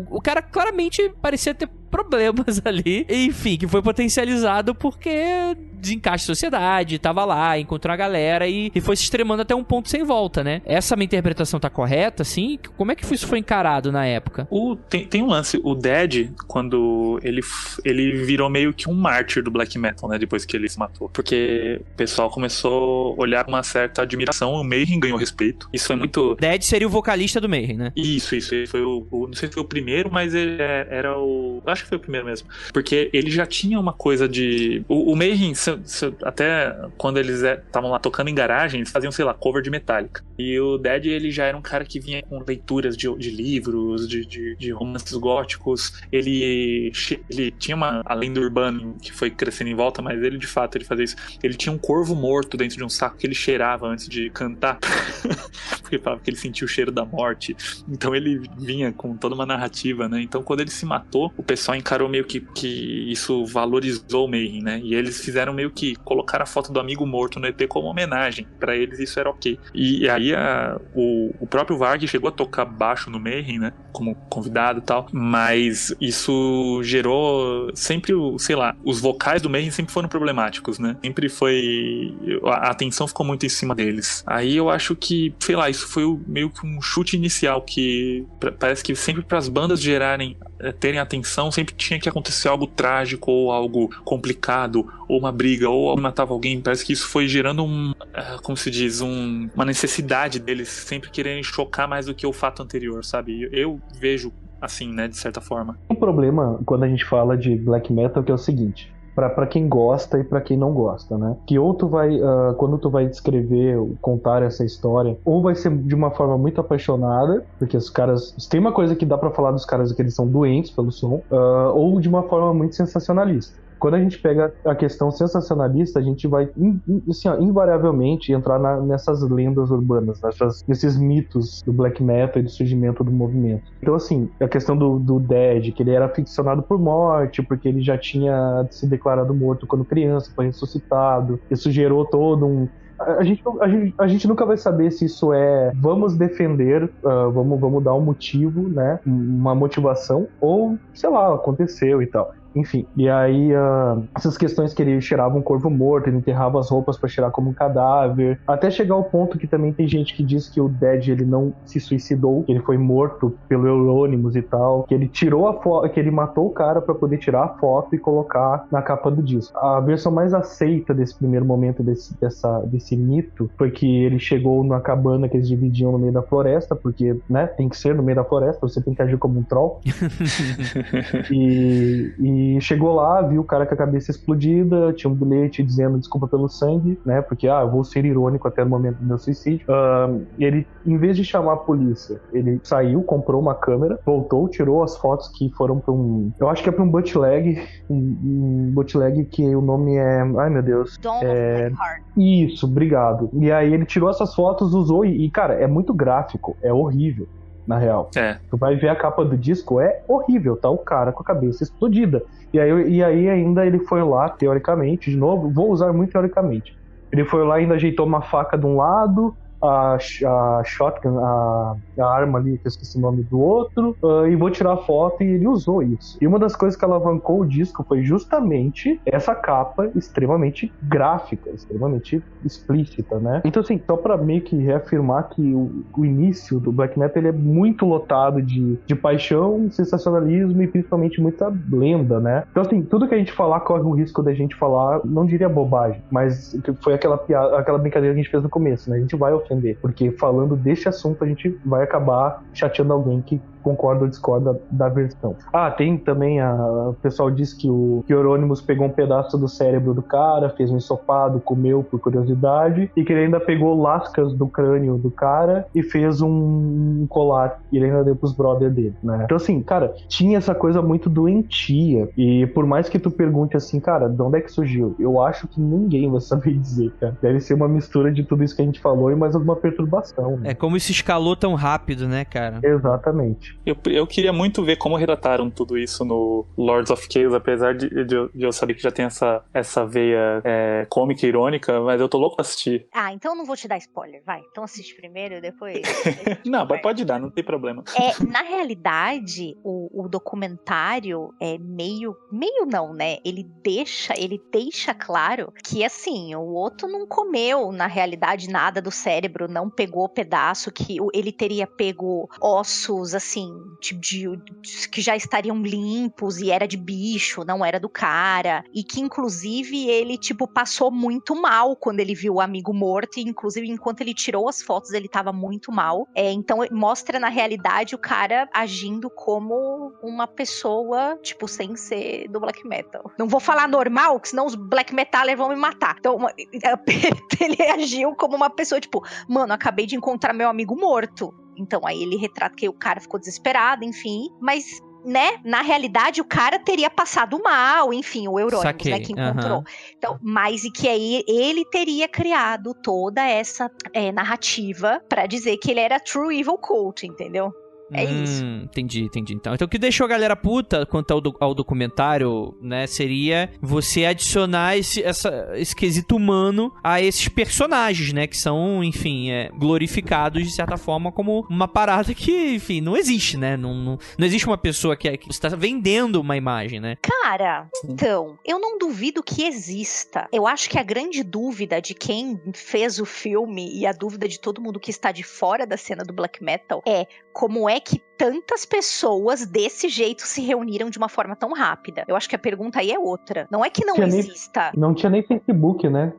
o cara claramente parecia ter problemas ali, enfim, que foi potencializado porque desencaixe sociedade, tava lá, encontrou a galera e foi se extremando até um ponto sem volta, né? Essa minha interpretação tá correta, assim? Como é que isso foi encarado na época? Tem um lance, o Dead, quando ele virou meio que um mártir do black metal, né? Depois que ele se matou. Porque o pessoal começou a olhar com uma certa admiração, o Mayhem ganhou respeito. Isso foi muito... Dead seria o vocalista do Mayhem, né? Isso. Ele foi não sei se foi o primeiro, mas ele era o... Acho que foi o primeiro mesmo. Porque ele já tinha uma coisa de... O Mayhem, até quando eles estavam lá tocando em garagem, eles faziam, sei lá, cover de Metallica. E o Dead, ele já era um cara que vinha com leituras de livros, de romances góticos. Ele tinha a lenda urbana que foi crescendo em volta, mas ele, de fato, ele fazia isso. Ele tinha um corvo morto dentro de um saco que ele cheirava antes de cantar. Porque ele falava que ele sentia o cheiro da morte. Então ele vinha com toda uma narrativa, né? Então quando ele se matou, o pessoal encarou meio que isso valorizou o Mayhem, né? E eles fizeram meio que colocar a foto do amigo morto no EP como homenagem. Pra eles isso era ok. E aí o próprio Varg chegou a tocar baixo no Mayhem, né? Como convidado e tal. Mas isso gerou sempre, sei lá, os vocais do Mayhem sempre foram problemáticos, né? Sempre foi... A atenção ficou muito em cima deles. Aí eu acho que, sei lá, isso foi meio que um chute inicial que parece que sempre pras bandas terem atenção, sempre tinha que acontecer algo trágico ou algo complicado, ou uma briga, ou alguém matava alguém. Parece que isso foi gerando como se diz, uma necessidade deles sempre quererem chocar mais do que o fato anterior, sabe? Eu vejo assim, né, de certa forma. Um problema quando a gente fala de black metal que é o seguinte: pra quem gosta e pra quem não gosta, né? Que ou tu vai, quando tu vai descrever, contar essa história, ou vai ser de uma forma muito apaixonada, porque os caras... Tem uma coisa que dá pra falar dos caras que eles são doentes pelo som, ou de uma forma muito sensacionalista. Quando a gente pega a questão sensacionalista, a gente vai, assim, invariavelmente entrar nessas lendas urbanas, nesses mitos do black metal e do surgimento do movimento. Então, assim, a questão do Dead, que ele era ficcionado por morte, porque ele já tinha se declarado morto quando criança, foi ressuscitado. Isso gerou todo um... A gente nunca vai saber se isso é vamos defender, vamos dar um motivo, né? Uma motivação, ou, sei lá, aconteceu e tal. Enfim, e aí essas questões que ele cheirava um corvo morto, ele enterrava as roupas pra cheirar como um cadáver, até chegar ao ponto que também tem gente que diz que o Dead, ele não se suicidou, que ele foi morto pelo Euronymous e tal, que ele tirou a foto, que ele matou o cara pra poder tirar a foto e colocar na capa do disco. A versão mais aceita desse primeiro momento desse mito foi que ele chegou numa cabana que eles dividiam no meio da floresta, porque, né, tem que ser no meio da floresta, você tem que agir como um troll. E E chegou lá, viu o cara com a cabeça explodida, tinha um bilhete dizendo desculpa pelo sangue, né? Porque, eu vou ser irônico até o momento do meu suicídio. E ele, em vez de chamar a polícia, ele saiu, comprou uma câmera, voltou, tirou as fotos que foram pra eu acho que é pra um bootleg, um bootleg que o nome é... Ai, meu Deus. Dawn of Blackheart. Isso, obrigado. E aí ele tirou essas fotos, usou e, cara, é muito gráfico, é horrível. Na real. Tu vai ver a capa do disco, é horrível, tá? O cara com a cabeça explodida. E aí ainda ele foi lá, teoricamente, de novo, vou usar muito teoricamente. Ele foi lá e ainda ajeitou uma faca de um lado, a shotgun, a arma ali, que eu esqueci o nome do outro, e vou tirar a foto, e ele usou isso. E uma das coisas que alavancou o disco foi justamente essa capa extremamente gráfica, extremamente explícita, né? Então, assim, só pra meio que reafirmar que o início do Black Metal, ele é muito lotado de paixão, sensacionalismo e principalmente muita lenda, né? Então, assim, tudo que a gente falar corre o risco da gente falar, não diria bobagem, mas foi aquela brincadeira que a gente fez no começo, né? A gente vai ofender, porque falando deste assunto a gente vai acabar chateando alguém que concorda ou discorda da versão. Tem também o pessoal diz que o Euronymous pegou um pedaço do cérebro do cara, fez um ensopado, comeu por curiosidade, e que ele ainda pegou lascas do crânio do cara e fez um colar, e ele ainda deu pros brothers dele, né? Então, assim, cara, tinha essa coisa muito doentia, e por mais que tu pergunte assim, cara, de onde é que surgiu? Eu acho que ninguém vai saber dizer, cara. Deve ser uma mistura de tudo isso que a gente falou e mais alguma perturbação, né? É como isso escalou tão rápido, né, cara? Exatamente. Eu queria muito ver como retrataram tudo isso no Lords of Chaos, apesar de eu saber que já tem essa veia cômica e irônica, mas eu tô louco pra assistir. Então eu não vou te dar spoiler, vai. Então assiste primeiro e depois... Não, pode dar, não tem problema. Na realidade, o documentário é meio não, né? Ele deixa claro que, assim, o outro não comeu, na realidade, nada do cérebro, não pegou pedaço, que ele teria pego ossos, assim, tipo que já estariam limpos e era de bicho, não era do cara, e que inclusive ele, tipo, passou muito mal quando ele viu o amigo morto, e inclusive enquanto ele tirou as fotos ele tava muito mal, então mostra na realidade o cara agindo como uma pessoa, tipo, sem ser do black metal. Não vou falar normal, que senão os black metalers vão me matar. Então ele agiu como uma pessoa, tipo, mano, acabei de encontrar meu amigo morto. Então, aí ele retrata que o cara ficou desesperado, enfim. Mas, né, na realidade, o cara teria passado mal, enfim, o Euronymous, né, que encontrou. Então, mas e que aí ele teria criado toda essa narrativa pra dizer que ele era True Evil Cult, entendeu? É isso. Entendi. Então, o que deixou a galera puta quanto ao documentário, né, seria você adicionar esse quesito humano a esses personagens, né, que são, enfim, glorificados de certa forma como uma parada que, enfim, não existe, né? Não existe uma pessoa que você tá vendendo uma imagem, né? Cara, então, eu não duvido que exista. Eu acho que a grande dúvida de quem fez o filme e a dúvida de todo mundo que está de fora da cena do black metal é como é que tantas pessoas desse jeito se reuniram de uma forma tão rápida. Eu acho que a pergunta aí é outra. Não é que não exista. Não tinha nem Facebook, né?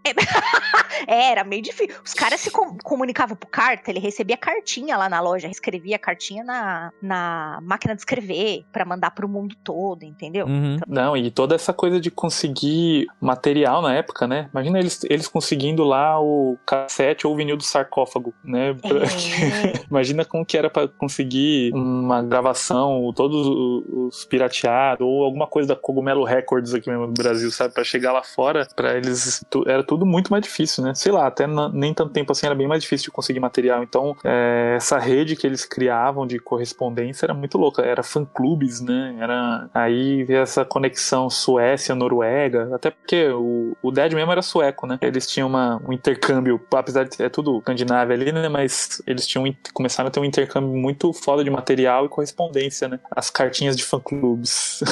Era meio difícil. Os caras se comunicavam por carta, ele recebia cartinha lá na loja, escrevia cartinha na máquina de escrever pra mandar pro mundo todo, entendeu? Então... Não, e toda essa coisa de conseguir material na época, né? Imagina eles conseguindo lá o cassete ou o vinil do sarcófago, né? Imagina como que era pra conseguir uma gravação, todos os pirateados, ou alguma coisa da Cogumelo Records aqui mesmo no Brasil, sabe? Pra chegar lá fora, pra eles... Era tudo muito mais difícil, né? Sei lá, até nem tanto tempo assim era bem mais difícil de conseguir material. Então, essa rede que eles criavam de correspondência era muito louca. Era fã-clubes, né? Aí essa conexão Suécia-Noruega, até porque o Dead mesmo era sueco, né? Eles tinham um intercâmbio, apesar de tudo Escandinávia ali, né? Mas eles começaram a ter um intercâmbio muito foda de material e correspondência, né? As cartinhas de fã-clubes.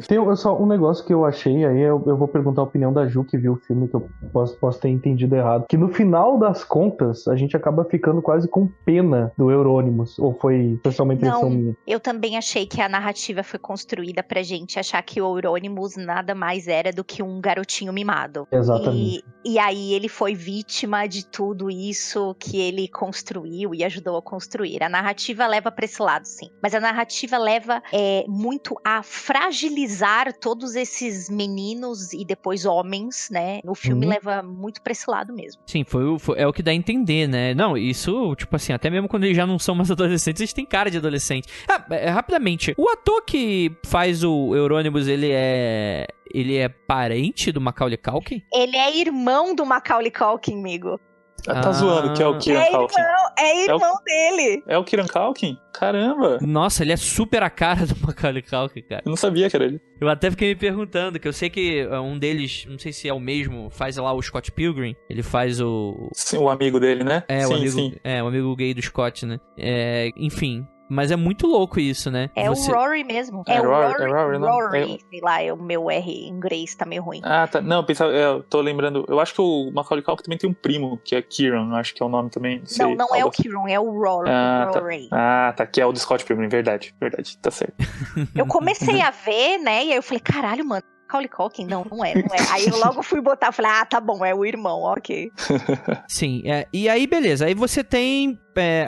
Tem só um negócio que eu achei, aí eu vou perguntar a opinião da Ju, que viu o filme, que eu posso ter entendido errado, que no final das contas, a gente acaba ficando quase com pena do Euronymous, ou foi só uma impressão minha? Eu também achei que a narrativa foi construída pra gente achar que o Euronymous nada mais era do que um garotinho mimado. Exatamente. E aí ele foi vítima de tudo isso que ele construiu e ajudou a construir. A narrativa leva pra esse lado, sim. Mas a narrativa leva muito a fragilizar todos esses meninos e depois homens, né? O filme leva muito pra esse lado mesmo. Sim, é o que dá a entender, né? Não, isso, tipo assim, até mesmo quando eles já não são mais adolescentes, eles têm cara de adolescente. Rapidamente, o ator que faz o Euronymous, ele é parente do Macaulay Culkin? Ele é irmão do Macaulay Culkin, amigo. Tá zoando que é o Kieran Culkin. É irmão dele. É o Kieran Culkin? Caramba! Nossa, ele é super a cara do Macaulay Culkin, cara. Eu não sabia que era ele. Eu até fiquei me perguntando, que eu sei que um deles, não sei se é o mesmo, faz lá o Scott Pilgrim. Ele faz o... Sim, o amigo dele, né? O amigo gay do Scott, né? Enfim... Mas é muito louco isso, né? É o Rory mesmo. É o Rory, não? Rory. Sei lá, o meu R em inglês tá meio ruim. Ah, tá. Não, eu tô lembrando. Eu acho que o Macaulay Culkin também tem um primo, que é Kieran. Acho que é o nome também. Não é o Kieran, é o Rory. Tá. Que é o do Scott Pilgrim. Verdade. Tá certo. Eu comecei a ver, né? E aí eu falei, caralho, mano. Macaulay Culkin? Não é. Aí eu logo fui botar, falei, tá bom, é o irmão, ok. Sim, e aí beleza, aí você tem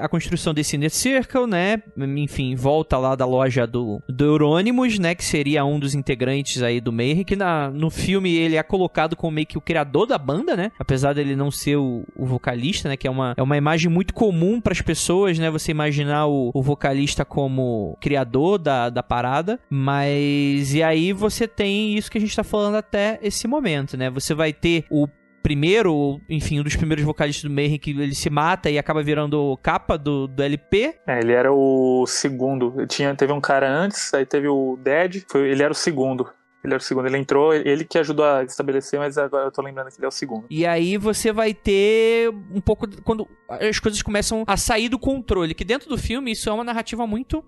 a construção desse Inner Circle, né, enfim, volta lá da loja do Euronymous, né, que seria um dos integrantes aí do Mayhem, que no filme ele é colocado como meio que o criador da banda, né, apesar dele não ser o vocalista, né, que é uma imagem muito comum para as pessoas, né, você imaginar o vocalista como criador da parada, mas e aí você tem isso que a gente tá falando até esse momento, né, você vai ter o primeiro, enfim, um dos primeiros vocalistas do Mayhem que ele se mata e acaba virando capa do LP. Ele era o segundo. Teve um cara antes, aí teve o Dead, ele era o segundo. Ele entrou, ele que ajudou a estabelecer, mas agora eu tô lembrando que ele é o segundo. E aí você vai ter um pouco... Quando as coisas começam a sair do controle, que dentro do filme isso é uma narrativa muito...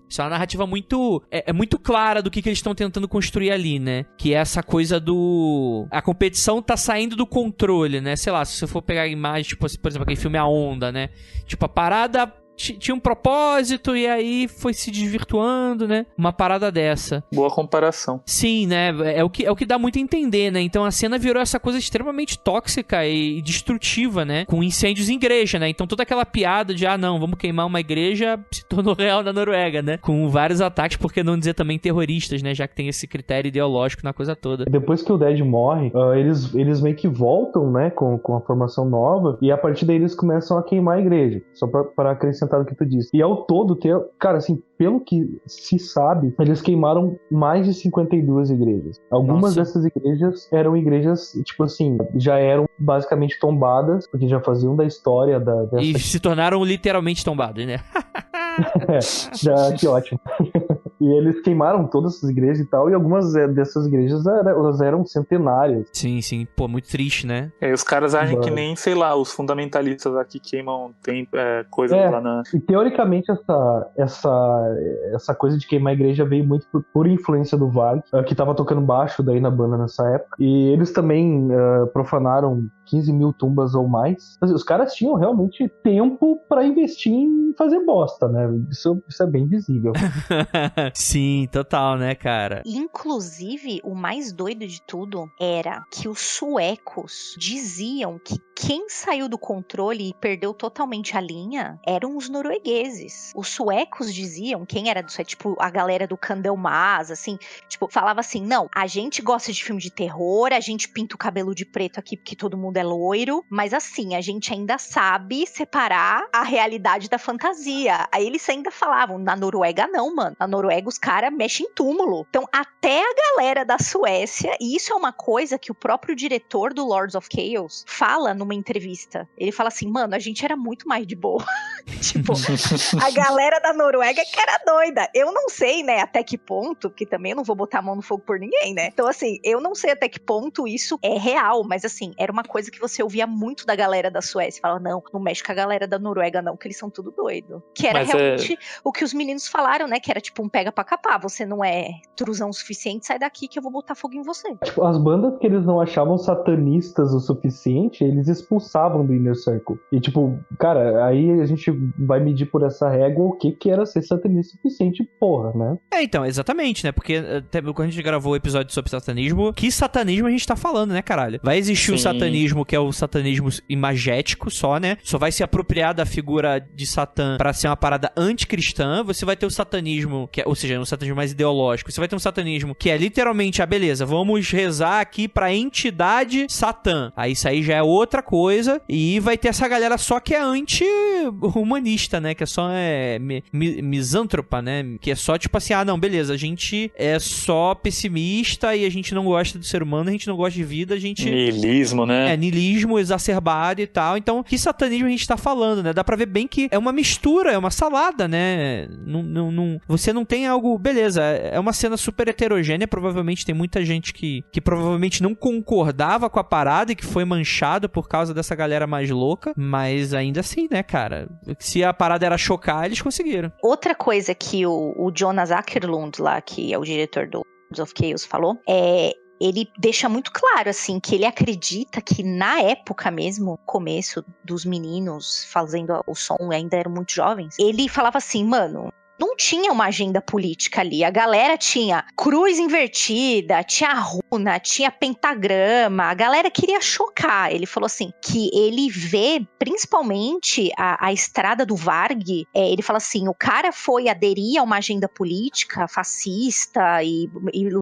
É muito clara do que eles estão tentando construir ali, né? Que é essa coisa do... A competição tá saindo do controle, né? Sei lá, se você for pegar a imagem, tipo, por exemplo, aquele filme A Onda, né? Tipo, a parada... Tinha um propósito e aí foi se desvirtuando, né? Uma parada dessa. Boa comparação. Sim, né? É o que dá muito a entender, né? Então a cena virou essa coisa extremamente tóxica e destrutiva, né? Com incêndios em igreja, né? Então toda aquela piada de, não, vamos queimar uma igreja se tornou real na Noruega, né? Com vários ataques, por que não dizer também terroristas, né? Já que tem esse critério ideológico na coisa toda. Depois que o Dead morre, eles meio que voltam, né? Com a formação nova e a partir daí eles começam a queimar a igreja. Só para acrescentar o que tu disse. E ao todo, cara, assim, pelo que se sabe, eles queimaram mais de 52 igrejas. Algumas dessas igrejas eram igrejas, tipo assim, já eram basicamente tombadas, porque já faziam da história dessa... E se tornaram literalmente tombadas, né? Que ótimo. E eles queimaram todas essas igrejas e tal, e algumas dessas igrejas elas eram centenárias. Sim, sim. Pô, muito triste, né? E os caras agem que nem, sei lá, os fundamentalistas aqui queimam coisas lá na... E teoricamente essa coisa de queimar a igreja veio muito por influência do Varg, que tava tocando baixo daí na banda nessa época. E eles também profanaram 15 mil tumbas ou mais. Os caras tinham realmente tempo pra investir em fazer bosta, né? Isso é bem visível. Sim, total, né, cara? Inclusive, o mais doido de tudo era que os suecos diziam que quem saiu do controle e perdeu totalmente a linha eram os noruegueses. Os suecos diziam, quem era do sueco, tipo, a galera do Candlemas, assim, tipo, falava assim, não, a gente gosta de filme de terror, a gente pinta o cabelo de preto aqui porque todo mundo é loiro, mas assim, a gente ainda sabe separar a realidade da fantasia. Aí eles ainda falavam, na Noruega não, mano. Na Noruega os caras mexem em túmulo. Então, até a galera da Suécia, e isso é uma coisa que o próprio diretor do Lords of Chaos fala numa entrevista. Ele fala assim, mano, a gente era muito mais de boa. Tipo, a galera da Noruega que era doida. Eu não sei, né, até que ponto, porque também eu não vou botar a mão no fogo por ninguém, né? Então, assim, eu não sei até que ponto isso é real, mas assim, era uma coisa que você ouvia muito da galera da Suécia. Falava, não mexe com a galera da Noruega não, que eles são tudo doido. Que era realmente o que os meninos falaram, né, que era tipo um pega pra capar, você não é truzão o suficiente, sai daqui que eu vou botar fogo em você. Tipo, as bandas que eles não achavam satanistas o suficiente, eles expulsavam do Inner Circle. E tipo, cara, aí a gente vai medir por essa régua o que era ser satanista suficiente, porra, né? Então, exatamente, né? Porque até quando a gente gravou o episódio sobre satanismo, que satanismo a gente tá falando, né, caralho? Vai existir o satanismo, que é o satanismo imagético só, né? Só vai se apropriar da figura de Satã pra ser uma parada anticristã. Você vai ter o satanismo, ou seja, um satanismo mais ideológico. Você vai ter um satanismo que é literalmente, beleza, vamos rezar aqui pra entidade Satã. Aí isso aí já é outra coisa. E vai ter essa galera só que é anti-humanista, né? Que é só misântropa, né? Que é só tipo assim, não, beleza, a gente é só pessimista e a gente não gosta do ser humano, a gente não gosta de vida, a gente... Niilismo, né? Niilismo exacerbado e tal. Então, que satanismo a gente tá falando, né? Dá pra ver bem que é uma mistura, é uma salada, né? Você não tem algo... Beleza, é uma cena super heterogênea, provavelmente tem muita gente que provavelmente não concordava com a parada e que foi manchado por causa dessa galera mais louca, mas ainda assim, né, cara? Se a parada era chocar, eles conseguiram. Outra coisa que o Jonas Åkerlund lá, que é o diretor do Lords of Chaos, falou, ele deixa muito claro, assim, que ele acredita que na época mesmo, começo dos meninos fazendo o som, ainda eram muito jovens, ele falava assim, mano... Não tinha uma agenda política ali. A galera tinha cruz invertida, tinha runa, tinha pentagrama. A galera queria chocar. Ele falou assim, que ele vê, principalmente, a estrada do Varg. Ele fala assim, o cara foi aderir a uma agenda política fascista e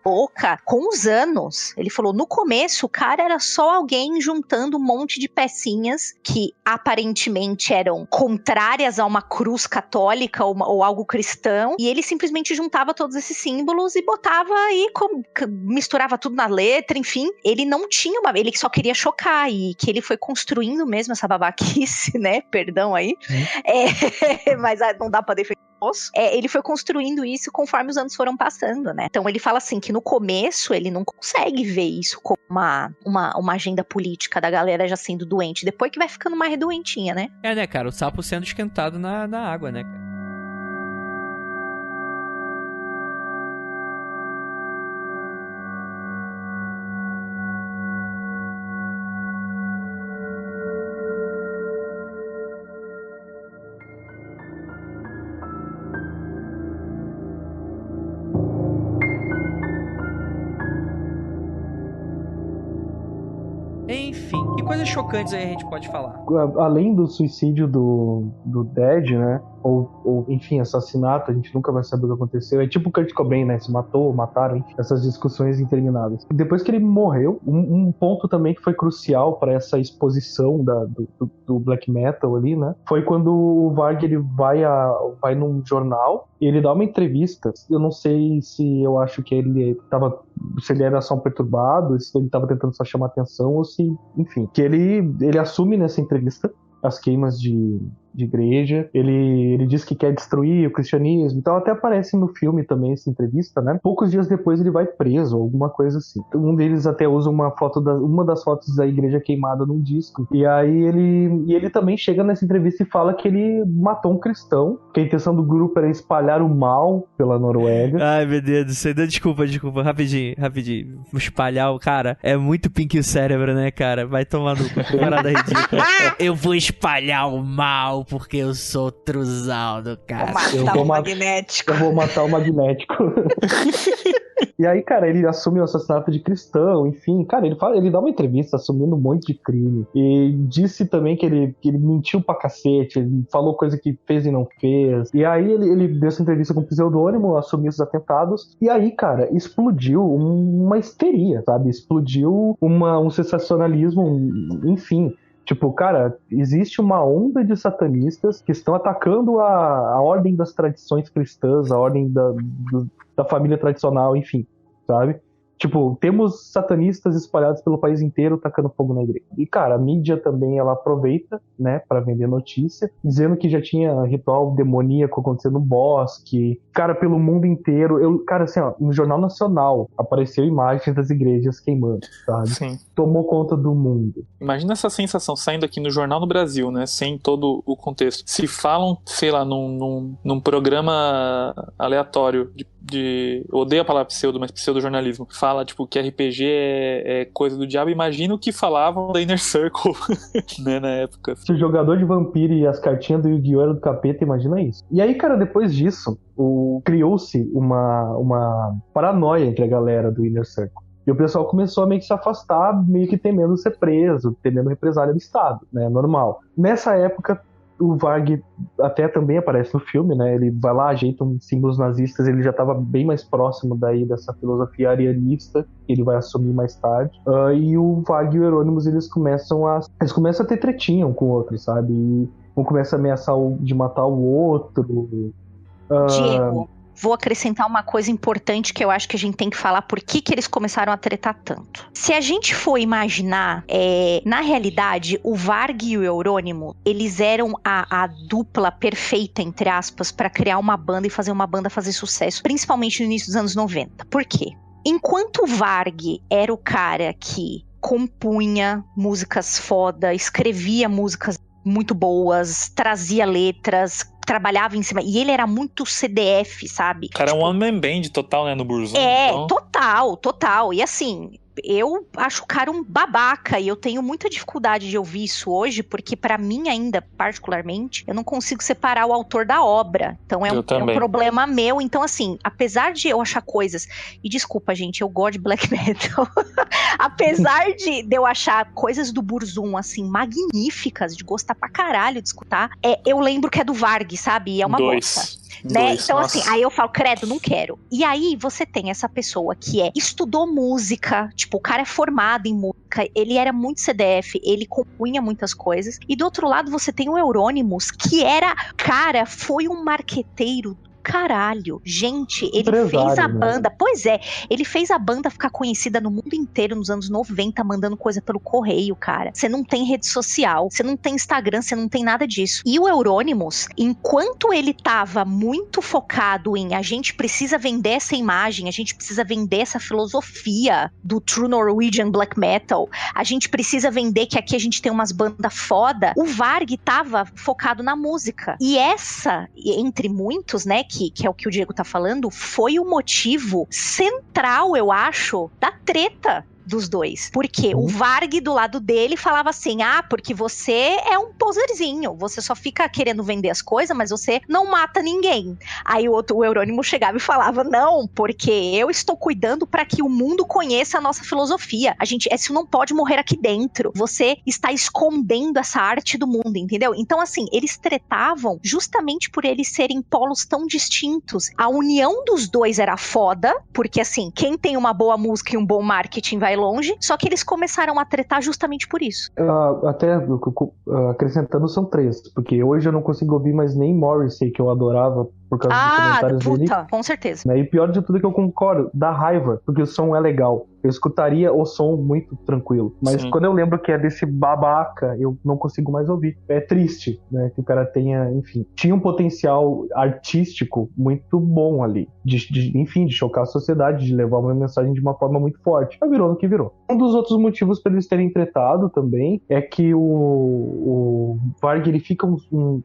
louca com os anos. Ele falou, no começo, o cara era só alguém juntando um monte de pecinhas que aparentemente eram contrárias a uma cruz católica ou algo cristão, e ele simplesmente juntava todos esses símbolos e botava e misturava tudo na letra, enfim. Ele não tinha ele só queria chocar, e que ele foi construindo mesmo essa babaquice, né? Perdão aí. Mas não dá pra defender o moço. Ele foi construindo isso conforme os anos foram passando, né? Então ele fala assim, que no começo ele não consegue ver isso como uma agenda política da galera já sendo doente, depois que vai ficando mais doentinha, né? Né, cara? O sapo sendo esquentado na água, né, cara? Enfim, que coisas chocantes aí a gente pode falar? Além do suicídio do Dead, né? Ou, enfim, assassinato, a gente nunca vai saber o que aconteceu. É tipo o Kurt Cobain, né? Se matou, mataram, enfim, essas discussões intermináveis. Depois que ele morreu, um ponto também que foi crucial para essa exposição do black metal ali, né? Foi quando o Varg ele vai num jornal e ele dá uma entrevista. Eu não sei se eu acho que se ele era só um perturbado, se ele estava tentando só chamar atenção, ou se, enfim, que ele assume nessa entrevista as queimas de igreja, ele diz que quer destruir o cristianismo, então até aparece no filme também essa entrevista, né? Poucos dias depois ele vai preso, alguma coisa assim. Um deles até usa uma das fotos da igreja queimada num disco, e aí ele também chega nessa entrevista e fala que ele matou um cristão, que a intenção do grupo era espalhar o mal pela Noruega. Ai, meu Deus do céu, desculpa, rapidinho. Espalhar o cara, é muito pink o cérebro, né, cara? Vai tomar no cu, parada ridícula. Eu vou espalhar o mal porque eu sou Trusaldo, cara. Eu vou matar o magnético. E aí, cara, ele assume o assassinato de cristão, enfim. Cara, ele dá uma entrevista assumindo um monte de crime. E disse também que ele mentiu pra cacete, ele falou coisa que fez e não fez. E aí ele deu essa entrevista com pseudônimo, assumiu os atentados. E aí, cara, explodiu uma histeria, sabe? Explodiu um sensacionalismo, enfim. Tipo, cara, existe uma onda de satanistas que estão atacando a ordem das tradições cristãs, a ordem da família tradicional, enfim, sabe? Tipo, temos satanistas espalhados pelo país inteiro tacando fogo na igreja. E, cara, a mídia também, ela aproveita, né, pra vender notícia, dizendo que já tinha ritual demoníaco acontecendo no bosque. Cara, pelo mundo inteiro. Cara, assim, ó, no Jornal Nacional apareceu imagens das igrejas queimando, sabe? Sim. Tomou conta do mundo. Imagina essa sensação saindo aqui no Jornal no Brasil, né, sem todo o contexto. Se falam, sei lá, num programa aleatório eu odeio a palavra pseudo, mas pseudojornalismo, fala, tipo, que RPG é coisa do diabo, imagina o que falavam da Inner Circle, né, na época. Se o jogador de Vampiro e as cartinhas do Yu-Gi-Oh! Era do capeta, imagina isso. E aí, cara, depois disso, criou-se uma paranoia entre a galera do Inner Circle. E o pessoal começou a meio que se afastar, meio que temendo ser preso, temendo represália do Estado, né, normal. Nessa época, o Varg até também aparece no filme, né? Ele vai lá, ajeita uns símbolos nazistas, ele já estava bem mais próximo daí dessa filosofia arianista, que ele vai assumir mais tarde. E o Varg e o Euronymous, eles começam a ter tretinha um com o outro, sabe? E um começa a ameaçar de matar o outro. Diego, vou acrescentar uma coisa importante que eu acho que a gente tem que falar por que eles começaram a tretar tanto. Se a gente for imaginar, na realidade, o Varg e o Eurônimo, eles eram a dupla perfeita, entre aspas, para criar uma banda e fazer uma banda fazer sucesso, principalmente no início dos anos 90. Por quê? Enquanto o Varg era o cara que compunha músicas foda, escrevia músicas muito boas, trazia letras, trabalhava em cima, e ele era muito CDF, sabe? O cara é um one-man band total, né, no Burzum. Então... total, e assim... Eu acho o cara um babaca e eu tenho muita dificuldade de ouvir isso hoje, porque pra mim ainda, particularmente, eu não consigo separar o autor da obra. Então é um problema meu. Então assim, apesar de eu achar coisas... E desculpa, gente, eu gosto de black metal. Apesar de eu achar coisas do Burzum, assim, magníficas, de gostar pra caralho de escutar, eu lembro que é do Varg, sabe? E é uma bosta. Né? Então nossa. assim, aí eu falo, credo, não quero. E aí você tem essa pessoa que estudou música, tipo, o cara é formado em música, ele era muito CDF, ele compunha muitas coisas, e do outro lado você tem o Euronymous, que foi um marqueteiro caralho. Gente, ele fez a banda... Pois é, ele fez a banda ficar conhecida no mundo inteiro nos anos 90, mandando coisa pelo correio, cara. Você não tem rede social, você não tem Instagram, você não tem nada disso. E o Euronymous, enquanto ele tava muito focado em a gente precisa vender essa imagem, a gente precisa vender essa filosofia do True Norwegian Black Metal, a gente precisa vender que aqui a gente tem umas bandas foda, o Varg tava focado na música. E essa, entre muitos, né, que é o que o Diego tá falando, foi o motivo central, eu acho, da treta dos dois. Porque o Varg do lado dele falava assim, porque você é um poserzinho, você só fica querendo vender as coisas, mas você não mata ninguém. Aí o Eurônimo chegava e falava, não, porque eu estou cuidando para que o mundo conheça a nossa filosofia. Isso não pode morrer aqui dentro. Você está escondendo essa arte do mundo, entendeu? Então, assim, eles tretavam justamente por eles serem polos tão distintos. A união dos dois era foda, porque, assim, quem tem uma boa música e um bom marketing vai longe, só que eles começaram a tretar justamente por isso. Até acrescentando, são 3, porque hoje eu não consigo ouvir mais nem Morrissey, que eu adorava por causa dos comentários dele. Com certeza. E pior de tudo é que eu concordo, dá raiva, porque o som é legal. Eu escutaria o som muito tranquilo. Mas quando eu lembro que é desse babaca, eu não consigo mais ouvir. É triste, né? Que o cara tenha, enfim... Tinha um potencial artístico muito bom ali. De chocar a sociedade, de levar uma mensagem de uma forma muito forte. Mas virou no que virou. Um dos outros motivos para eles terem tretado também é que o Varg, ele fica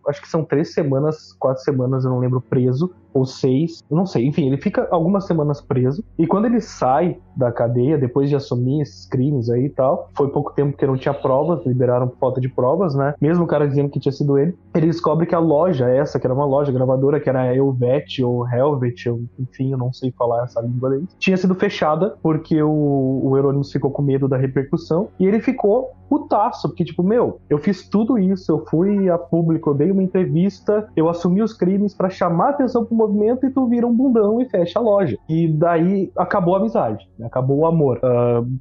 acho que são 3 semanas, 4 semanas, eu não lembro, preso. Ou 6, eu não sei. Enfim, ele fica algumas semanas preso. E quando ele sai da cadeia, depois de assumir esses crimes aí e tal, foi pouco tempo porque não tinha provas, liberaram por falta de provas, né? Mesmo o cara dizendo que tinha sido ele descobre que a loja, que era uma loja gravadora, que era a Helvet ou Helvet, enfim, eu não sei falar essa língua deles, tinha sido fechada porque o Euronymous ficou com medo da repercussão e ele ficou putaço, porque tipo, eu fiz tudo isso, eu fui a público, eu dei uma entrevista, eu assumi os crimes pra chamar atenção pro movimento e tu vira um bundão e fecha a loja. E daí acabou a amizade, né? Acabou o amor,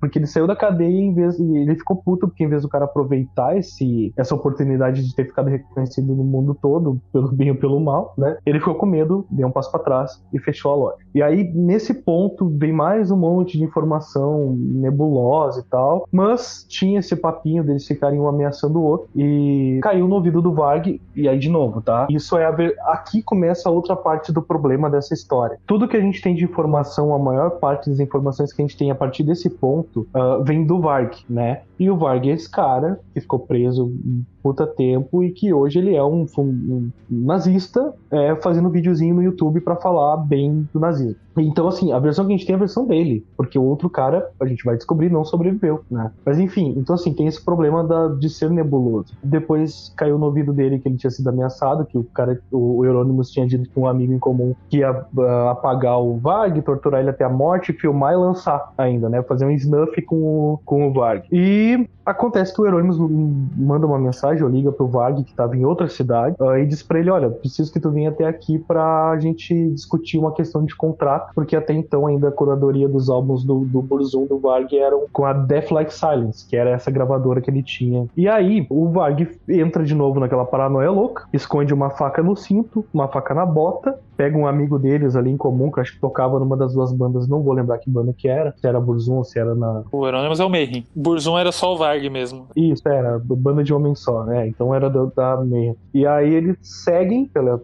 porque ele saiu da cadeia e ele ficou puto, porque em vez do cara aproveitar essa oportunidade de ter ficado reconhecido no mundo todo, pelo bem ou pelo mal, né? Ele ficou com medo, deu um passo pra trás e fechou a loja. E aí, nesse ponto, vem mais um monte de informação nebulosa e tal, mas tinha esse papinho deles ficarem um ameaçando o outro e caiu no ouvido do Varg. E aí, de novo, tá? Isso aqui começa a outra parte do problema dessa história. Tudo que a gente tem de informação, a maior parte das informações que a gente tem a partir desse ponto vem do Varg, né? E o Varg é esse cara que ficou preso puta tempo e que hoje ele é um nazista fazendo videozinho no YouTube pra falar bem do nazismo. Então, assim, a versão que a gente tem é a versão dele, porque o outro cara, a gente vai descobrir, não sobreviveu, né? Mas enfim, então assim, tem esse problema de ser nebuloso. Depois caiu no ouvido dele que ele tinha sido ameaçado, que o Euronymous tinha dito com um amigo em comum que ia apagar o Varg, torturar ele até a morte, filmar e lançar ainda, né? Fazer um snuff com o Varg. E acontece que o Euronymous manda uma mensagem, ou liga pro Varg, que tava em outra cidade, e diz pra ele, olha, preciso que tu venha até aqui pra gente discutir uma questão de contrato, porque até então ainda a curadoria dos álbuns do Burzum, do Varg, eram com a Death Like Silence, que era essa gravadora que ele tinha. E aí, o Varg entra de novo naquela paranoia louca, esconde uma faca no cinto, uma faca na bota, pega um amigo deles ali em comum, que eu acho que tocava numa das duas bandas, não vou lembrar que banda que era, se era Burzum ou se era na... O Euronymous é o Mayhem. Burzum era só o Varg mesmo. Isso, era banda de homem só, né? Então era da Mayhem. E aí eles seguem pela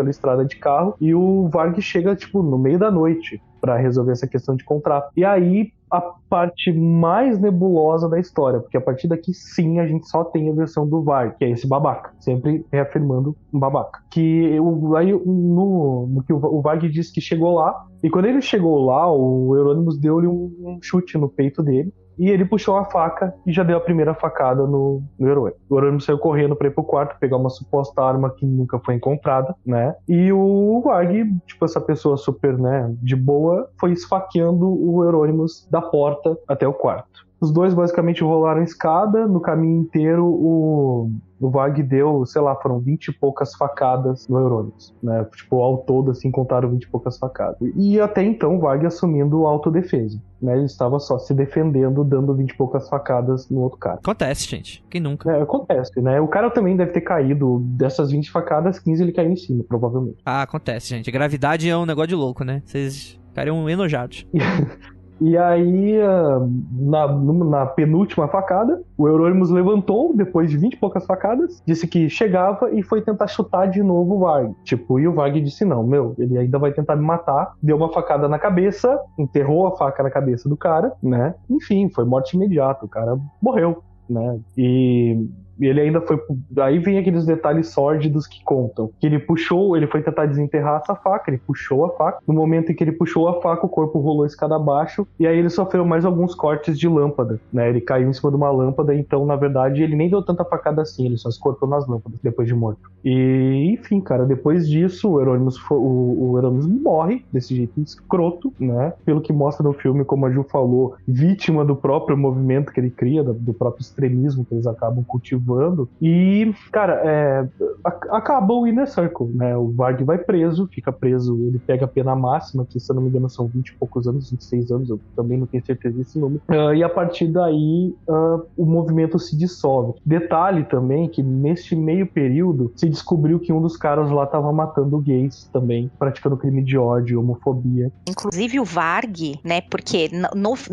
estrada de carro e o Varg chega, tipo, no meio da noite pra resolver essa questão de contrato. E aí a parte mais nebulosa da história, porque a partir daqui sim a gente só tem a versão do Varg, que é esse babaca, sempre reafirmando um babaca. Que o Varg disse que chegou lá, e quando ele chegou lá, o Euronymous deu-lhe um chute no peito dele, e ele puxou a faca e já deu a primeira facada no Euronymous. O Euronymous saiu correndo pra ir pro quarto, pegar uma suposta arma que nunca foi encontrada, né? E o Varg, tipo, essa pessoa super, né, de boa, foi esfaqueando o Euronymous da porta até o quarto. Os dois basicamente rolaram escada, no caminho inteiro o Varg deu, sei lá, foram 20 e poucas facadas no Euronymous, né? Tipo, ao todo, assim, contaram 20 e poucas facadas. E até então o Varg assumindo autodefesa, né? Ele estava só se defendendo, dando 20 e poucas facadas no outro cara. Acontece, gente. Quem nunca? Acontece, né? O cara também deve ter caído, dessas 20 facadas, 15 ele caiu em cima, provavelmente. Ah, acontece, gente. A gravidade é um negócio de louco, né? Vocês ficariam enojados. E aí, na penúltima facada, o Euronymous levantou, depois de 20 e poucas facadas, disse que chegava e foi tentar chutar de novo o Varg. Tipo, e o Varg disse, não, ele ainda vai tentar me matar. Deu uma facada na cabeça, enterrou a faca na cabeça do cara, né? Enfim, foi morte imediata, o cara morreu, né? E ele ainda foi... Aí vem aqueles detalhes sórdidos que contam. Que ele foi tentar desenterrar essa faca, ele puxou a faca. No momento em que ele puxou a faca, o corpo rolou escada abaixo, e aí ele sofreu mais alguns cortes de lâmpada, né? Ele caiu em cima de uma lâmpada, então, na verdade, ele nem deu tanta facada assim, ele só se cortou nas lâmpadas depois de morto. E, enfim, cara, depois disso, o Euronymous morre desse jeito escroto, né? Pelo que mostra no filme, como a Ju falou, vítima do próprio movimento que ele cria, do próprio extremismo que eles acabam cultivando. E, cara, acaba o Inner Circle, né? O Varg vai preso, fica preso, ele pega a pena máxima, que se eu não me engano são 20 e poucos anos, 26 anos, eu também não tenho certeza desse número. E a partir daí, o movimento se dissolve. Detalhe também que neste meio período se descobriu que um dos caras lá tava matando gays também, praticando crime de ódio, homofobia. Inclusive o Varg, né? Porque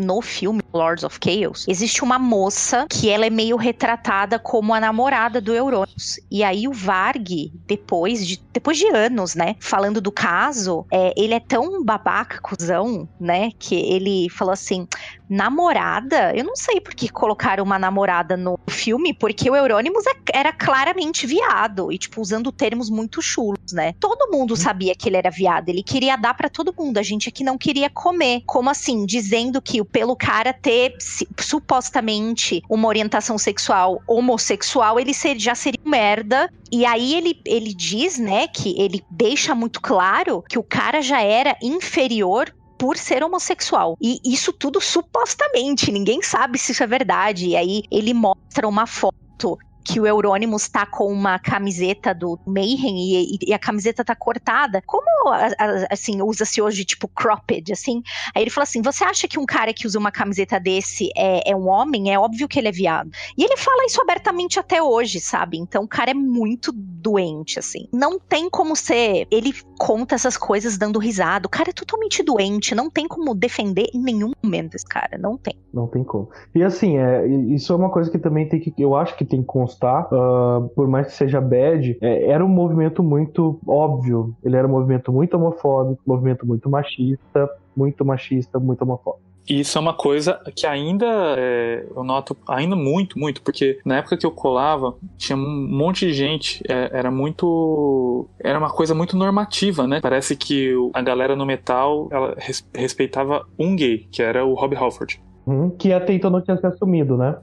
no filme Lords of Chaos, existe uma moça que ela é meio retratada como a namorada do Euronymous. E aí o Varg, depois de anos, né, falando do caso, ele é tão babaca, cuzão, né, que ele falou assim, namorada? Eu não sei por que colocaram uma namorada no filme, porque o Euronymous era claramente viado, e tipo, usando termos muito chulos, né. Todo mundo sabia que ele era viado, ele queria dar pra todo mundo, a gente aqui não queria comer. Como assim? Dizendo que pelo cara ter supostamente uma orientação sexual homossexual, ele já seria um merda. E aí ele diz, né, que ele deixa muito claro que o cara já era inferior por ser homossexual. E isso tudo supostamente, ninguém sabe se isso é verdade. E aí ele mostra uma foto que o Euronymous tá com uma camiseta do Mayhem e a camiseta tá cortada. Como, assim, usa-se hoje, tipo, cropped, assim? Aí ele fala assim, você acha que um cara que usa uma camiseta desse é um homem? É óbvio que ele é viado. E ele fala isso abertamente até hoje, sabe? Então o cara é muito doente, assim. Não tem como ser... Ele conta essas coisas dando risada. O cara é totalmente doente. Não tem como defender em nenhum momento esse cara. Não tem. Não tem como. E assim, isso é uma coisa que também tem que... Eu acho que tem que constar, por mais que seja bad, era um movimento muito óbvio. Ele era um movimento muito homofóbico, movimento muito machista, muito homofóbico. E isso é uma coisa que ainda eu noto ainda muito, porque na época que eu colava, tinha um monte de gente, era uma coisa muito normativa, né? Parece que a galera no metal, ela respeitava um gay, que era o Rob Halford. Que até então não tinha se assumido, né?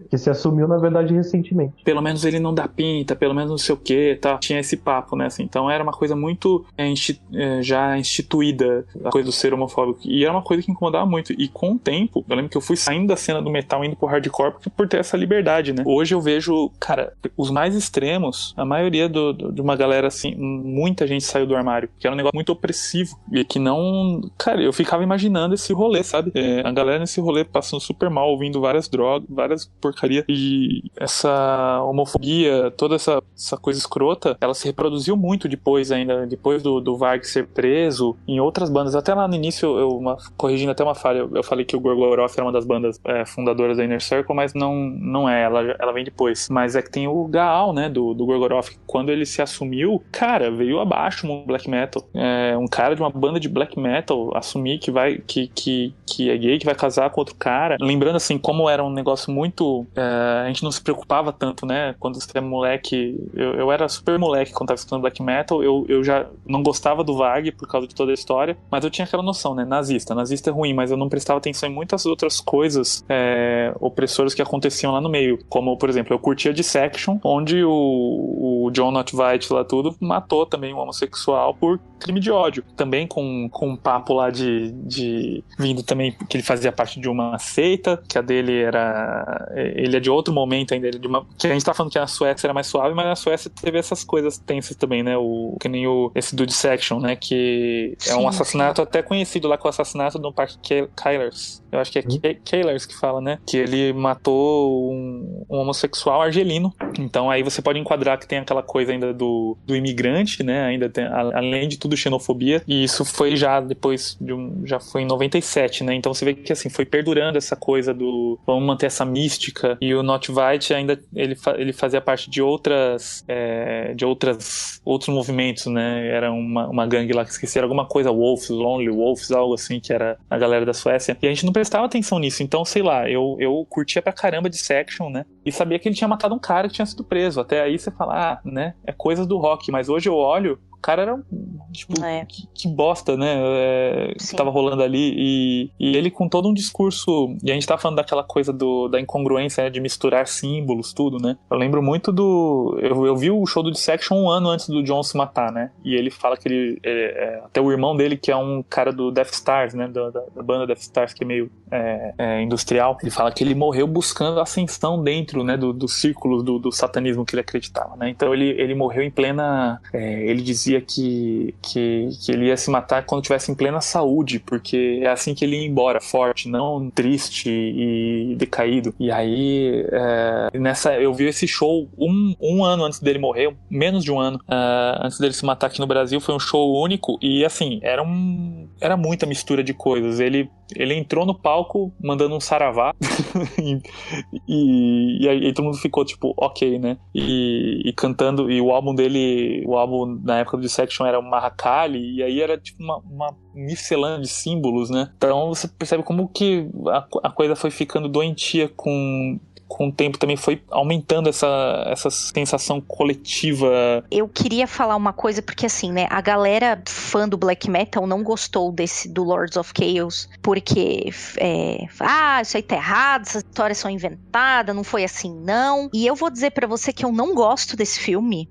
Que se assumiu, na verdade, recentemente. Pelo menos ele não dá pinta, pelo menos não sei o que, tá? Tinha esse papo, né? Assim, então era uma coisa muito já instituída, a coisa do ser homofóbico. E era uma coisa que incomodava muito. E com o tempo, eu lembro que eu fui saindo da cena do metal, indo pro hardcore, por ter essa liberdade, né? Hoje eu vejo, cara, os mais extremos, a maioria de uma galera, assim, muita gente saiu do armário, que era um negócio muito opressivo. E que não... Cara, eu ficava imaginando esse rolê, sabe? A galera nesse rolê passando super mal, ouvindo várias drogas, várias porcarias, e essa homofobia, toda essa coisa escrota, ela se reproduziu muito depois do Varg ser preso, em outras bandas. Até lá no início, corrigindo até uma falha, eu falei que o Gorgoroth era uma das bandas fundadoras da Inner Circle, mas não é, ela vem depois. Mas é que tem o Gaal, né, do Gorgoroth, quando ele se assumiu, cara, veio abaixo o black metal. Um cara de uma banda de black metal assumir que é gay, que vai casar com outro cara, lembrando assim, como era um negócio muito, a gente não se preocupava tanto, né, quando você é moleque, eu era super moleque quando tava escutando black metal, eu já não gostava do Varg por causa de toda a história, mas eu tinha aquela noção, né, nazista é ruim, mas eu não prestava atenção em muitas outras coisas opressoras que aconteciam lá no meio, como, por exemplo, eu curtia Dissection, onde o John Notvite lá tudo, matou também um homossexual por crime de ódio, também com um papo lá de vindo também, que ele fazia parte de uma seita, que a dele ele é de outro momento ainda, que a gente tá falando que a Suécia era mais suave, mas a Suécia teve essas coisas tensas também, né, que nem esse do Dissection, né, que é um assassinato até conhecido lá com o assassinato do Parque Keilers. Eu acho que é Keilers que fala, né, que ele matou um homossexual argelino. Então aí você pode enquadrar que tem aquela coisa ainda do imigrante, né, ainda tem, além de tudo, xenofobia, e isso foi já depois já foi em 97, né, então você vê que assim, foi perdurando essa coisa do vamos manter essa mística, e o Notvite ainda, ele fazia parte de outros movimentos, né, era uma gangue lá que esqueci, era alguma coisa Wolves, Lonely Wolves, algo assim, que era a galera da Suécia, e a gente não prestava atenção nisso, então sei lá, eu curtia pra caramba Dissection, né, e sabia que ele tinha matado um cara que tinha sido preso, até aí você fala, né, é coisa do rock, mas hoje eu olho, o cara era tipo, que bosta, né, que tava rolando ali, e ele com todo um discurso, e a gente tá falando daquela coisa da incongruência, né, de misturar símbolos, tudo, né, eu lembro muito eu vi o show do Dissection 1 ano antes do John se matar, né, e ele fala que até o irmão dele, que é um cara do Death Stars, né, da banda Death Stars, que é meio industrial, ele fala que ele morreu buscando ascensão dentro, né, dos círculos do satanismo que ele acreditava, né, então ele morreu em plena, ele dizia que ele ia se matar quando estivesse em plena saúde, porque é assim que ele ia embora, forte, não triste e decaído. E aí eu vi esse show um ano antes dele morrer, menos de um ano antes dele se matar aqui no Brasil, foi um show único, e assim, era muita mistura de coisas. Ele entrou no palco mandando um saravá e aí todo mundo ficou tipo, ok, né, e cantando, e o álbum dele, na época do Dissection era o Mahakali, e aí era tipo uma miscelânea de símbolos, né, então você percebe como que a coisa foi ficando doentia com o tempo, também foi aumentando essa sensação coletiva. Eu queria falar uma coisa, porque assim, né, a galera fã do black metal não gostou do Lords of Chaos, porque isso aí tá errado, essas histórias são inventadas, não foi assim não, e eu vou dizer pra você que eu não gosto desse filme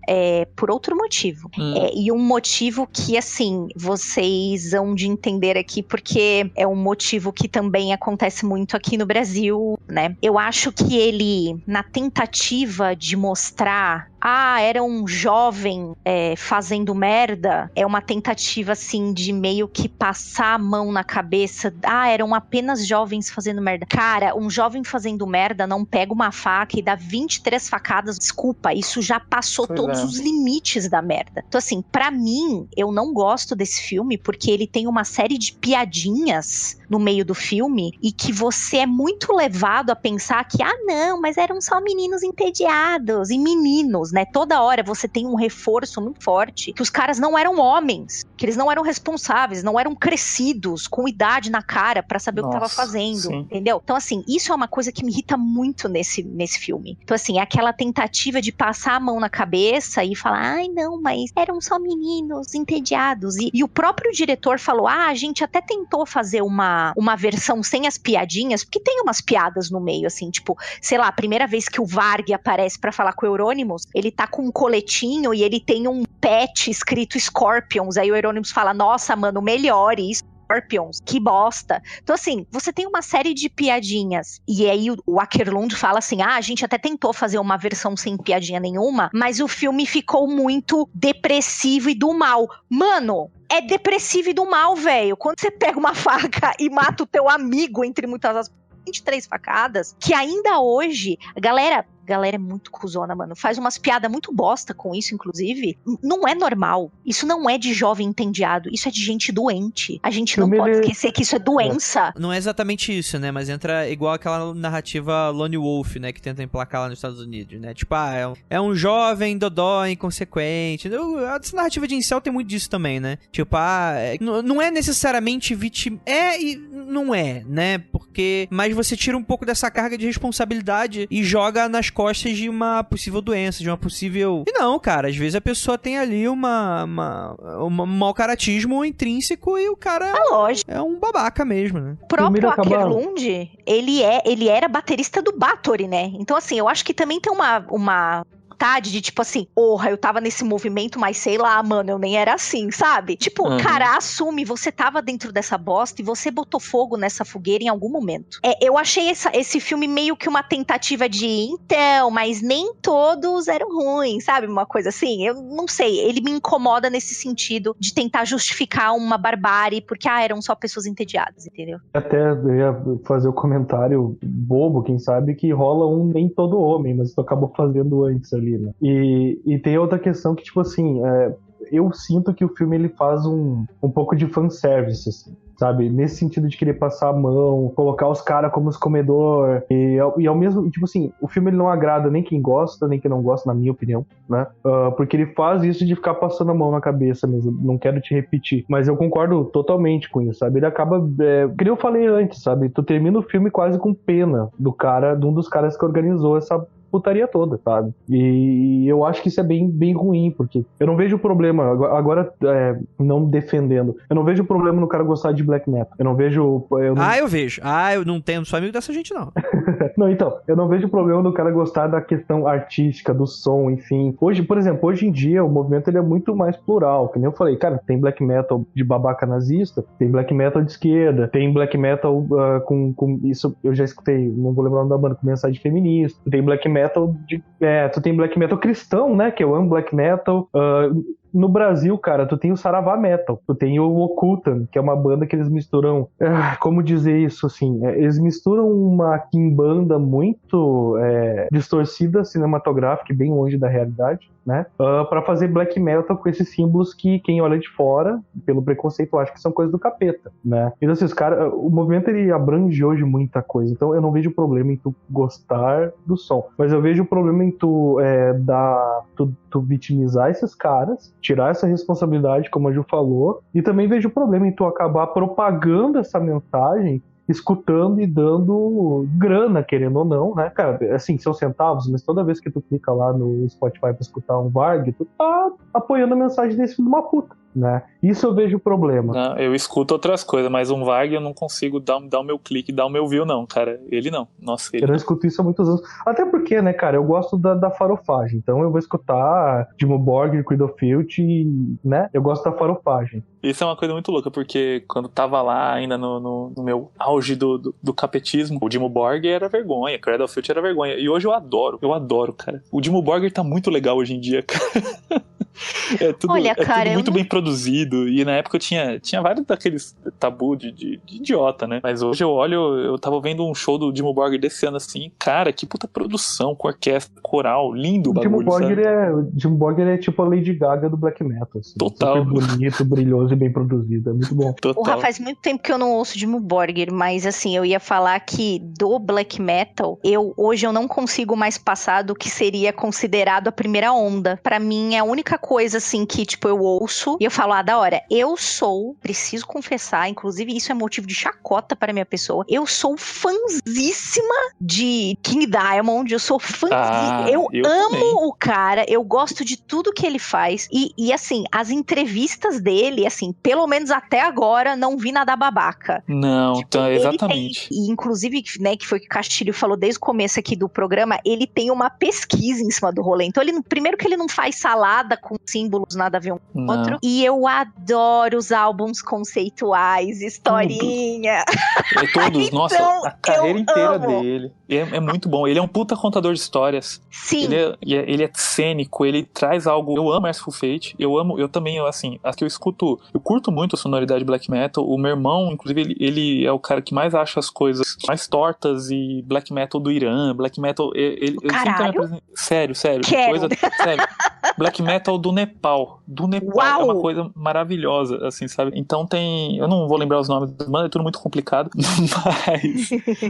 por outro motivo, e um motivo que assim, vocês vão de entender aqui, porque é um motivo que também acontece muito aqui no Brasil, né, eu acho que ele, na tentativa de mostrar era um jovem fazendo merda, é uma tentativa assim de meio que passar a mão na cabeça, eram apenas jovens fazendo merda. Cara, um jovem fazendo merda não pega uma faca e dá 23 facadas, desculpa, isso já passou todos os limites da merda. Então assim, pra mim, eu não gosto desse filme porque ele tem uma série de piadinhas no meio do filme e que você é muito levado a pensar que, não, mas eram só meninos entediados, e meninos, meninos, né? Toda hora você tem um reforço muito forte que os caras não eram homens, que eles não eram responsáveis, não eram crescidos, com idade na cara pra saber o que tava fazendo, sim. entendeu? Então, assim, isso é uma coisa que me irrita muito nesse filme. Então, assim, é aquela tentativa de passar a mão na cabeça e falar, ai, não, mas eram só meninos entediados. E o próprio diretor falou, a gente até tentou fazer uma versão sem as piadinhas, porque tem umas piadas no meio, assim, tipo, sei lá, a primeira vez que o Varg aparece pra falar com o Euronymous, ele tá com um coletinho e ele tem um patch escrito Scorpions, aí o Euronymous fala, nossa, mano, melhore isso. Scorpions, que bosta. Então, assim, você tem uma série de piadinhas. E aí o Akerlund fala assim, a gente até tentou fazer uma versão sem piadinha nenhuma, mas o filme ficou muito depressivo e do mal. Mano, é depressivo e do mal, velho. Quando você pega uma faca e mata o teu amigo, entre muitas aspas, 23 facadas, que ainda hoje, a galera é muito cuzona, mano. Faz umas piadas muito bosta com isso, inclusive. Não é normal. Isso não é de jovem entendiado. Isso é de gente doente. A gente não pode esquecer que isso é doença. Não é exatamente isso, né? Mas entra igual aquela narrativa Lone Wolf, né? Que tenta emplacar lá nos Estados Unidos, né? Tipo, é um jovem dodó inconsequente. Essa narrativa de incel tem muito disso também, né? Tipo, não é necessariamente vítima... É e não é, né? Porque... Mas você tira um pouco dessa carga de responsabilidade e joga nas costas de uma possível doença, de uma possível... E não, cara, às vezes a pessoa tem ali um mau caratismo intrínseco e o cara é um babaca mesmo, né? O próprio Akerlund, ele era baterista do Bathory, né? Então, assim, eu acho que também tem uma de tipo assim, porra, eu tava nesse movimento, mas sei lá, mano, eu nem era assim, sabe? Tipo, cara, assume, você tava dentro dessa bosta e você botou fogo nessa fogueira em algum momento. Eu achei esse filme meio que uma tentativa de, então, mas nem todos eram ruins, sabe? Uma coisa assim, eu não sei, ele me incomoda nesse sentido de tentar justificar uma barbárie, porque, eram só pessoas entediadas, entendeu? Até eu ia fazer o comentário bobo, quem sabe, que rola nem todo homem, mas tu acabou fazendo antes ali. E tem outra questão que, tipo assim, eu sinto que o filme ele faz um pouco de fanservice, assim, sabe? Nesse sentido de querer passar a mão, colocar os caras como os comedor, e ao mesmo, tipo assim, o filme ele não agrada nem quem gosta, nem quem não gosta, na minha opinião, né? Porque ele faz isso de ficar passando a mão na cabeça mesmo, não quero te repetir, mas eu concordo totalmente com isso, sabe? Ele acaba, que eu falei antes, sabe? Tu termina o filme quase com pena de um dos caras que organizou essa putaria toda, sabe? E eu acho que isso é bem, bem ruim, porque eu não vejo problema, agora não defendendo, eu não vejo problema no cara gostar de black metal. Eu não vejo... Eu vejo. Eu não tenho, sou amigo dessa gente, não. Não, então, eu não vejo problema no cara gostar da questão artística, do som, enfim. Hoje, por exemplo, hoje em dia, o movimento ele é muito mais plural, que nem eu falei, cara, tem black metal de babaca nazista, tem black metal de esquerda, tem black metal com isso, eu já escutei, não vou lembrar o nome da banda, com mensagem feminista, tem black metal tu tem black metal cristão, né, que eu amo black metal. No Brasil, cara, tu tem o Saravá Metal, tu tem o Occultan, que é uma banda que eles misturam, como dizer isso, assim, eles misturam uma quimbanda muito distorcida, cinematográfica, bem longe da realidade, né, pra fazer black metal com esses símbolos que quem olha de fora, pelo preconceito, acha que são coisas do capeta, né. Então, assim, o movimento, ele abrange hoje muita coisa, então eu não vejo problema em tu gostar do som, mas eu vejo problema em tu vitimizar esses caras, tirar essa responsabilidade, como a Ju falou, e também vejo o problema em tu acabar propagando essa mensagem, escutando e dando grana, querendo ou não, né? Cara, assim, são centavos, mas toda vez que tu clica lá no Spotify pra escutar um Varg, tu tá apoiando a mensagem desse filho de uma puta, né? Isso eu vejo problema. Não, eu escuto outras coisas, mas um Varg eu não consigo dar o meu clique, dar o meu view, não, cara. Ele não. Nossa, ele eu não escuto isso há muitos anos. Até porque, né, cara, eu gosto da farofagem. Então eu vou escutar Dimmu Borgir, Creed of Filth, né? Eu gosto da farofagem. Isso é uma coisa muito louca, porque quando tava lá ainda no meu auge do capetismo, o Dimmu Borgir era vergonha, Creed of Filth era vergonha. E hoje eu adoro, cara. O Dimmu Borgir tá muito legal hoje em dia, cara. Olha, cara, tudo muito bem produzido. E na época eu tinha vários daqueles tabu de idiota, né? Mas hoje eu olho, eu tava vendo um show do Dimmu Borgir desse ano assim, cara, que puta produção, com orquestra, coral, lindo o bagulho, O Dimmu Borgir é tipo a Lady Gaga do black metal. Assim, total. Super bonito, brilhoso e bem produzido. É muito bom. Total. Porra, faz muito tempo que eu não ouço Dimmu Borgir, mas assim, eu ia falar que do black metal, hoje eu não consigo mais passar do que seria considerado a primeira onda. Pra mim, é a única coisa assim que, tipo, eu ouço e eu falo, da hora, preciso confessar, inclusive isso é motivo de chacota para minha pessoa, eu sou fãzíssima de King Diamond, eu sou fãzíssima, eu amo também. O cara, eu gosto de tudo que ele faz, e assim, as entrevistas dele, assim, pelo menos até agora, não vi nada babaca. Não, tipo, então, exatamente. E inclusive, né, que foi o que o Castilho falou desde o começo aqui do programa, ele tem uma pesquisa em cima do rolê, então primeiro que ele não faz salada com símbolos nada a ver um com o outro, e eu adoro os álbuns conceituais, historinha. Todos, então, nossa, a carreira inteira dele. É muito bom. Ele é um puta contador de histórias. Sim. Ele é cênico, ele traz algo. Eu amo Mercyful Fate. Eu também, assim, aqui eu curto muito a sonoridade black metal. O meu irmão, inclusive, ele é o cara que mais acha as coisas mais tortas e black metal do Irã, black metal. Caralho? Sério. Sério. Black metal do Nepal. Uau! É uma coisa maravilhosa, assim, sabe? Então eu não vou lembrar os nomes das bandas, é tudo muito complicado,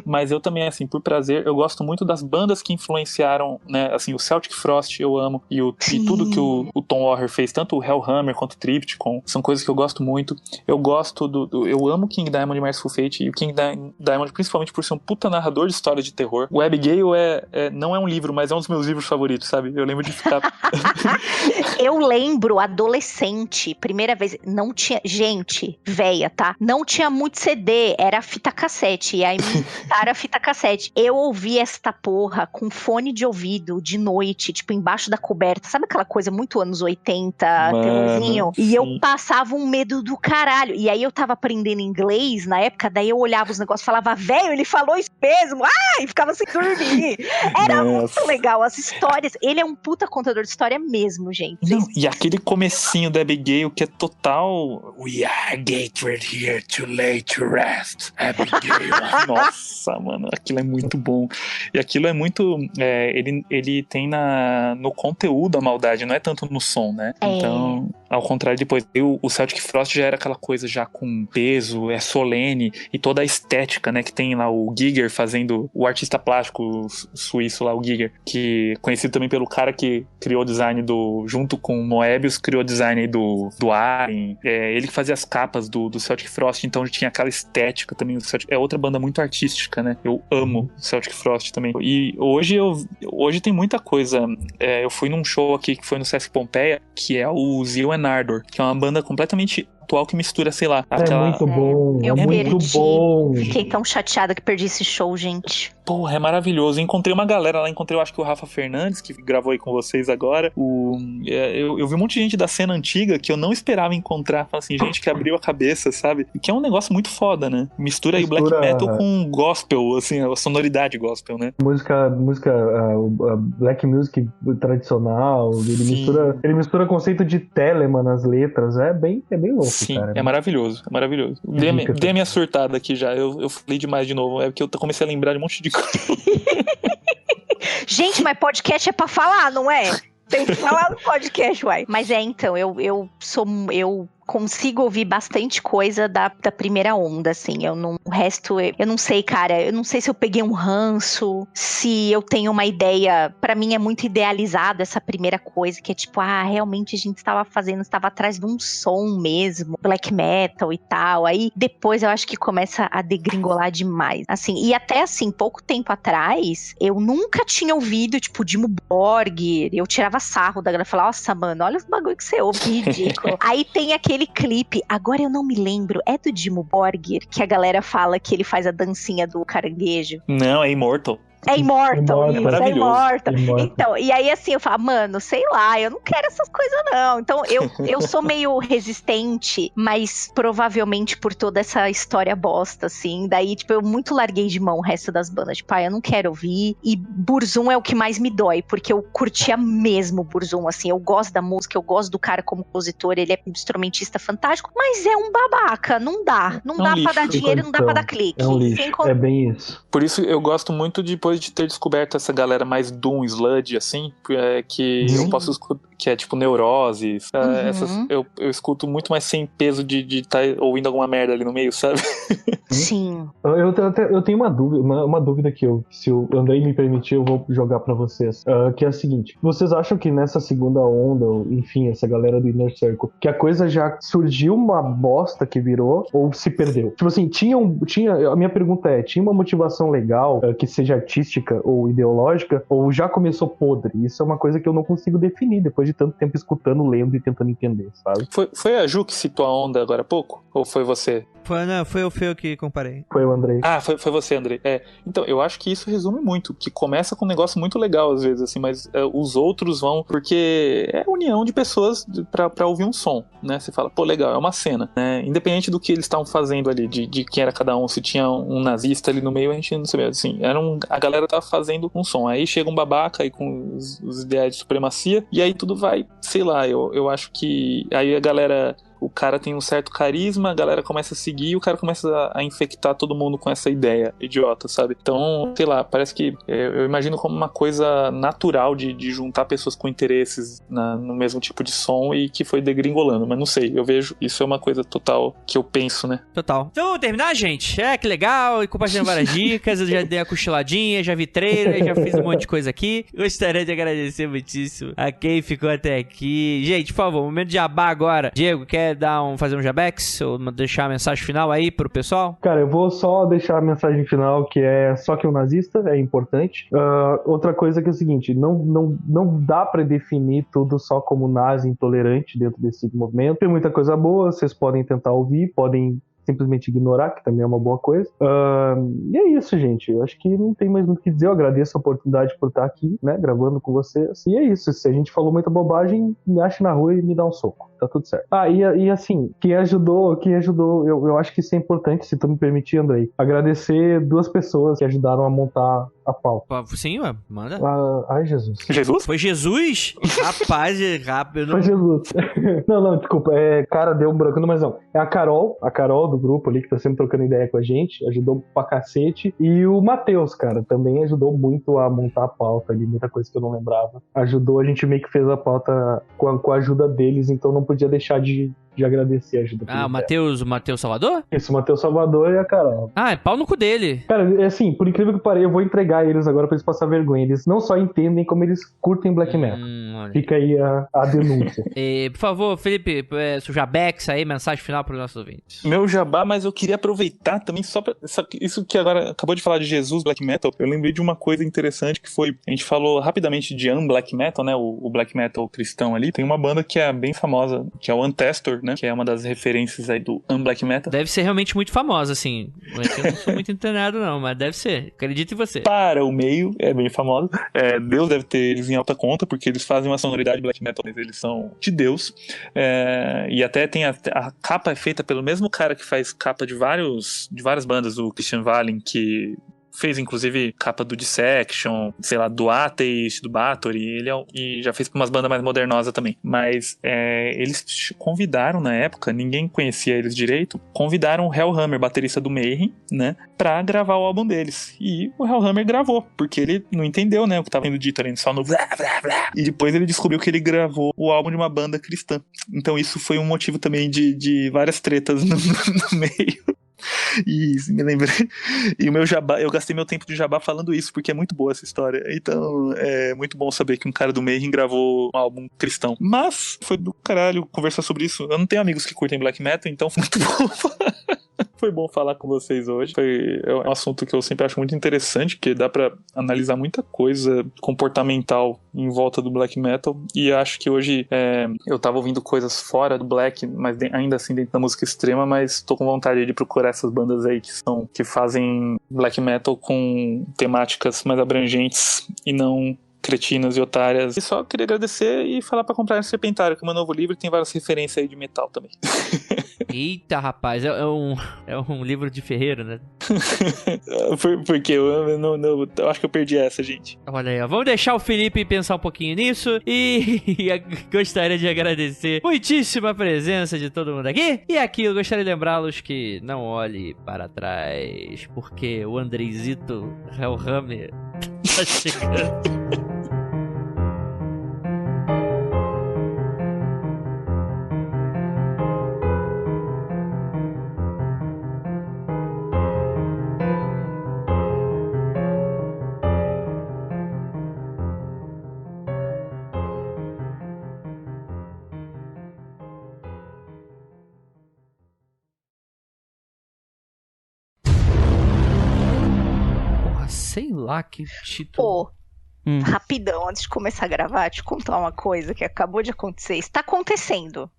mas eu também, assim, por prazer, eu gosto muito das bandas que influenciaram, né, assim, o Celtic Frost eu amo, e tudo que o Tom Warher fez, tanto o Hellhammer quanto o Triptykon, são coisas que eu gosto muito. Eu gosto eu amo King Diamond e Mercyful Fate, e o King Diamond principalmente por ser um puta narrador de história de terror. O Abigail não é um livro, mas é um dos meus livros favoritos, sabe? Eu lembro de ficar... Eu lembro, adolescente, primeira vez, não tinha, gente, véia, tá? Não tinha muito CD, era fita cassete, e aí me era fita cassete. Eu ouvi esta porra com fone de ouvido, de noite, tipo, embaixo da coberta, sabe aquela coisa muito anos 80, terrorzinho? E eu passava um medo do caralho, e aí eu tava aprendendo inglês na época, daí eu olhava os negócios, falava, velho, ele falou isso mesmo, e ficava sem dormir. Era muito legal, as histórias, ele é um puta contador de história mesmo, gente. Não, e aquele comecinho da Abigail que é total... We are gathered here to lay to rest, Abigail. Nossa, mano, aquilo é muito bom. E aquilo é muito... ele tem no conteúdo a maldade, não é tanto no som, né? Então, ao contrário, depois o Celtic Frost já era aquela coisa já com peso, é solene, e toda a estética, né? Que tem lá o Giger fazendo... O artista plástico suíço lá, o Giger, que é conhecido também pelo cara que criou o design junto com o Moebius, criou o design do Alien. Ele que fazia as capas do Celtic Frost, então tinha aquela estética também. É outra banda muito artística, né? Eu amo Celtic Frost também. E hoje tem muita coisa. Eu fui num show aqui que foi no Sesc Pompeia, que é o Zeal and Ardor, que é uma banda completamente atual que mistura, sei lá, aquela... É muito bom, eu muito bom. Fiquei tão chateada que perdi esse show, gente. Porra, é maravilhoso. Encontrei uma galera lá, eu acho que o Rafa Fernandes, que gravou aí com vocês agora. Eu vi um monte de gente da cena antiga que eu não esperava encontrar. Falei assim, gente que abriu a cabeça, sabe? Que é um negócio muito foda, né? Mistura aí black metal com gospel, assim, a sonoridade gospel, né? Música black music tradicional. Ele mistura conceito de Telemann nas letras. É bem louco. Sim, cara. É maravilhoso. Dê a minha surtada aqui já. Eu falei demais de novo. É porque eu comecei a lembrar de um monte de coisa. Gente, mas podcast é pra falar, não é? Tem que falar no podcast, uai. Mas então, eu consigo ouvir bastante coisa da primeira onda, assim. O resto, eu não sei, cara. Eu não sei se eu peguei um ranço, se eu tenho uma ideia. Pra mim é muito idealizado essa primeira coisa, que é tipo, realmente a gente estava atrás de um som mesmo, black metal e tal. Aí depois eu acho que começa a degringolar demais. Assim, e até assim, pouco tempo atrás, eu nunca tinha ouvido, tipo, Dimmu Borgir. Eu tirava sarro da galera, falava, nossa, mano, olha os bagulho que você ouve, que ridículo. Aí tem aquele clipe, agora eu não me lembro, é do Dimmu Borgir, que a galera fala que ele faz a dancinha do caranguejo. Não, é Immortal. É Immortal, Immortal. isso, é Maravilhoso. Immortal. Immortal. Então, e aí assim, eu falo, mano, sei lá, eu não quero essas coisas não. Então, eu sou meio resistente, mas provavelmente por toda essa história bosta, assim. Daí, tipo, eu muito larguei de mão o resto das bandas. Tipo, eu não quero ouvir. E Burzum é o que mais me dói, porque eu curtia mesmo Burzum, assim. Eu gosto da música, eu gosto do cara como compositor, ele é um instrumentista fantástico, mas é um babaca, não dá. Não É um dá lixo. pra dar dinheiro, não dá pra dar clique. É um lixo, Sem con- é bem isso. Por isso eu gosto muito depois de ter descoberto essa galera mais doom, sludge, assim, que Sim. eu posso escutar, que é tipo Neuroses, essas eu escuto muito mais sem peso de estar ouvindo alguma merda ali no meio, sabe? Sim. Eu tenho uma dúvida que se o Andrei me permitir, eu vou jogar pra vocês. Que é a seguinte: vocês acham que nessa segunda onda, ou, enfim, essa galera do Inner Circle, que a coisa já surgiu uma bosta que virou, ou se perdeu? Tipo assim, a minha pergunta é: tinha uma motivação legal, que seja artística ou ideológica, ou já começou podre? Isso é uma coisa que eu não consigo definir depois de tanto tempo escutando, lendo e tentando entender, sabe? Foi a Ju que citou a onda agora há pouco? Ou foi você? Foi o Feu que comparei. Foi o Andrei. Ah, foi você, André. Então, eu acho que isso resume muito, que começa com um negócio muito legal às vezes, assim, mas os outros vão, porque é a união de pessoas pra ouvir um som, né? Você fala, pô, legal, é uma cena, né? Independente do que eles estavam fazendo ali, de quem era cada um, se tinha um nazista ali no meio, a gente não sabia, assim, a galera tava fazendo um som, aí chega um babaca aí com os ideais de supremacia, e aí tudo vai, sei lá, eu acho que aí a galera... O cara tem um certo carisma, a galera começa a seguir e o cara começa a infectar todo mundo com essa ideia idiota, sabe? Então, sei lá, parece que eu imagino como uma coisa natural de juntar pessoas com interesses no mesmo tipo de som e que foi degringolando, mas não sei, eu vejo, isso é uma coisa total que eu penso, né? Total. Então, vamos terminar, gente? Que legal, e compartilhando várias dicas, eu já dei a cochiladinha, já vi trailer, já fiz um monte de coisa aqui. Gostaria de agradecer muitíssimo a quem ficou até aqui. Gente, por favor, momento de jabá agora. Diego, quer fazer um jabex ou deixar a mensagem final aí pro pessoal? Cara, eu vou só deixar a mensagem final, que é só que o nazista é importante. Outra coisa que é o seguinte, não dá pra definir tudo só como nazi intolerante dentro desse movimento. Tem muita coisa boa, vocês podem tentar ouvir, podem simplesmente ignorar, que também é uma boa coisa. E é isso, gente. Eu acho que não tem mais muito o que dizer. Eu agradeço a oportunidade por estar aqui, né, gravando com vocês. E é isso. Se a gente falou muita bobagem, me ache na rua e me dá um soco. Tá tudo certo. E assim, quem ajudou, eu acho que isso é importante, se tu me permitir, Andrei. Agradecer 2 pessoas que ajudaram a montar a pauta. Sim, ué, manda. Ai, Jesus. Jesus? Foi Jesus? Rapaz, rápido. Foi Jesus. Não, desculpa. Cara, deu um branco, mas não. É a Carol do grupo ali, que tá sempre trocando ideia com a gente. Ajudou pra cacete. E o Matheus, cara, também ajudou muito a montar a pauta ali. Muita coisa que eu não lembrava. Ajudou, a gente meio que fez a pauta com a ajuda deles, então não podia deixar de agradecer a ajuda. O Matheus Salvador? Isso, o Matheus Salvador e a Carol. É pau no cu dele. Cara, assim, por incrível que pareça, eu vou entregar eles agora pra eles passar vergonha. Eles não só entendem, como eles curtem black metal. Fica aí a denúncia. Por favor, Felipe, seu jabex aí, mensagem final para os nossos ouvintes. Meu jabá, mas eu queria aproveitar também só pra... Isso que agora acabou de falar de Jesus Black Metal, eu lembrei de uma coisa interessante que foi... A gente falou rapidamente de Black Metal, né? O Black Metal cristão ali. Tem uma banda que é bem famosa, que é o Ancestor, né? Que é uma das referências aí do Black Metal. Deve ser realmente muito famosa, assim. Eu não sou muito internado, não, mas deve ser. Acredito em você. Para o meio, é bem famosa. Deus deve ter eles em alta conta, porque eles fazem uma sonoridade Black Metal, mas eles são de Deus. E até tem a capa é feita pelo mesmo cara que faz capa de várias bandas, o Christian Valen, que fez inclusive capa do Dissection, sei lá, do Atheist, do Bathory, e já fez pra umas bandas mais modernosas também. Mas eles convidaram na época, ninguém conhecia eles direito, convidaram o Hellhammer, baterista do Mayhem, né, pra gravar o álbum deles. E o Hellhammer gravou, porque ele não entendeu, né, o que tava sendo dito ali, só no blá, blá, blá. E depois ele descobriu que ele gravou o álbum de uma banda cristã. Então isso foi um motivo também de várias tretas no meio. E me lembrei. E o meu jabá, eu gastei meu tempo de jabá falando isso, porque é muito boa essa história. Então é muito bom saber que um cara do Mayhem gravou um álbum cristão. Mas foi do caralho conversar sobre isso. Eu não tenho amigos que curtem black metal, então foi muito bom. Foi bom falar com vocês hoje. É um assunto que eu sempre acho muito interessante, que dá pra analisar muita coisa comportamental em volta do black metal. E acho que hoje eu tava ouvindo coisas fora do black, mas ainda assim dentro da música extrema, mas tô com vontade de procurar essas bandas aí que fazem black metal com temáticas mais abrangentes e não cretinas e otárias. E só queria agradecer e falar pra comprar esse Serpentário, que é o meu novo livro, tem várias referências aí de metal também. Eita, rapaz, é um livro de ferreiro, né? Porque eu acho que eu perdi essa, gente. Olha aí, ó. Vamos deixar o Felipe pensar um pouquinho nisso e gostaria de agradecer muitíssimo a presença de todo mundo aqui. E aqui eu gostaria de lembrá-los que não olhe para trás, porque o Andreizito Hellhammer tá chegando. Sei lá que título. Pô, rapidão, antes de começar a gravar, te contar uma coisa que acabou de acontecer. Está acontecendo.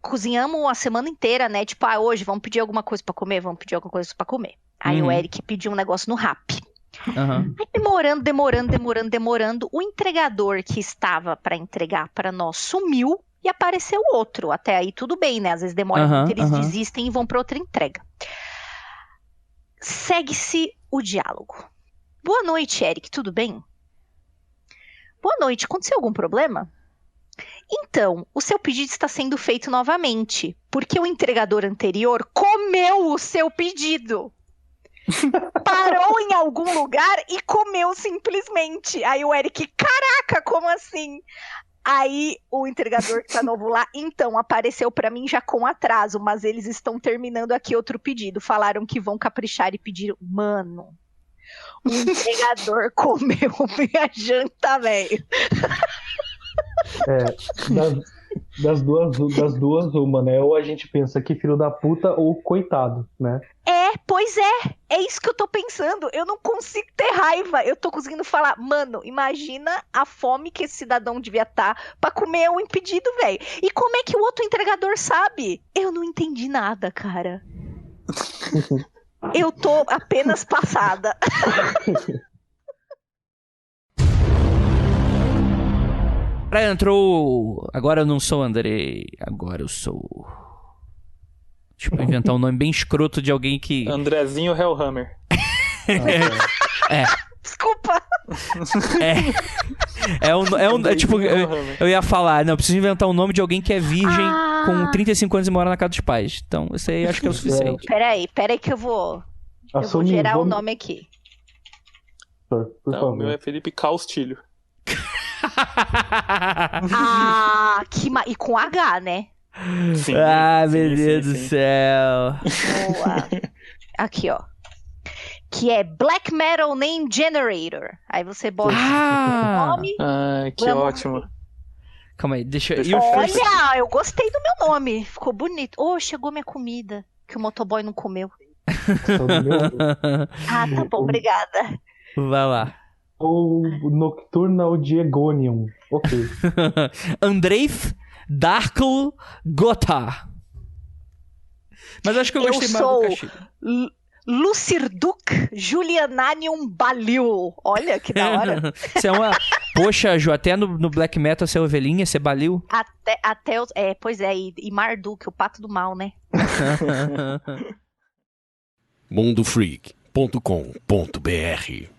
Cozinhamos a semana inteira, né? Tipo, hoje vamos pedir alguma coisa pra comer, Aí o Eric pediu um negócio no Rappi. Aí demorando. O entregador que estava pra entregar pra nós sumiu e apareceu outro. Até aí tudo bem, né? Às vezes demora muito, eles desistem e vão pra outra entrega. Segue-se o diálogo. Boa noite, Eric, tudo bem? Boa noite, aconteceu algum problema? Então, o seu pedido está sendo feito novamente, porque o entregador anterior comeu o seu pedido. Parou em algum lugar e comeu simplesmente. Aí o Eric, caraca, como assim? Aí o entregador que tá novo lá, então, apareceu pra mim já com atraso, mas eles estão terminando aqui outro pedido. Falaram que vão caprichar e pedir. Mano, o entregador comeu minha janta, velho. Das duas, uma, né? Ou a gente pensa que filho da puta ou coitado, né? Pois é. É isso que eu tô pensando. Eu não consigo ter raiva. Eu tô conseguindo falar, mano, imagina a fome que esse cidadão devia estar pra comer o impedido, velho. E como é que o outro entregador sabe? Eu não entendi nada, cara. Eu tô apenas passada. Entrou. Agora eu não sou Andrei. Agora eu sou. Deixa eu inventar um nome bem escroto de alguém que. Andrezinho Hellhammer. Desculpa. Tipo, eu ia falar, não, eu preciso inventar um nome de alguém que é virgem com 35 anos e mora na casa dos pais. Então, isso aí acho que é o suficiente. Peraí que eu vou gerar o nome aqui. Por favor. O meu é Felipe Caustilho. E com H, né? Sim, meu Deus do céu. Boa. Aqui, ó. Que é Black Metal Name Generator. Aí você bota o nome. Que ótimo. Calma aí, deixa eu... Olha, eu gostei do meu nome. Ficou bonito. Chegou minha comida, que o motoboy não comeu. Tá bom, obrigada. Vai lá. Ou Nocturnal Diegonium. Ok. Andreif Darkl Gothar. Mas acho que eu gostei mais do Caxilho. Lucirduk Juliananium Balil. Olha que da hora. Você é uma... Poxa, Ju, até no Black Metal você é ovelhinha, você é Balil? Pois é, e Marduk, o pato do mal, né? mundofreak.com.br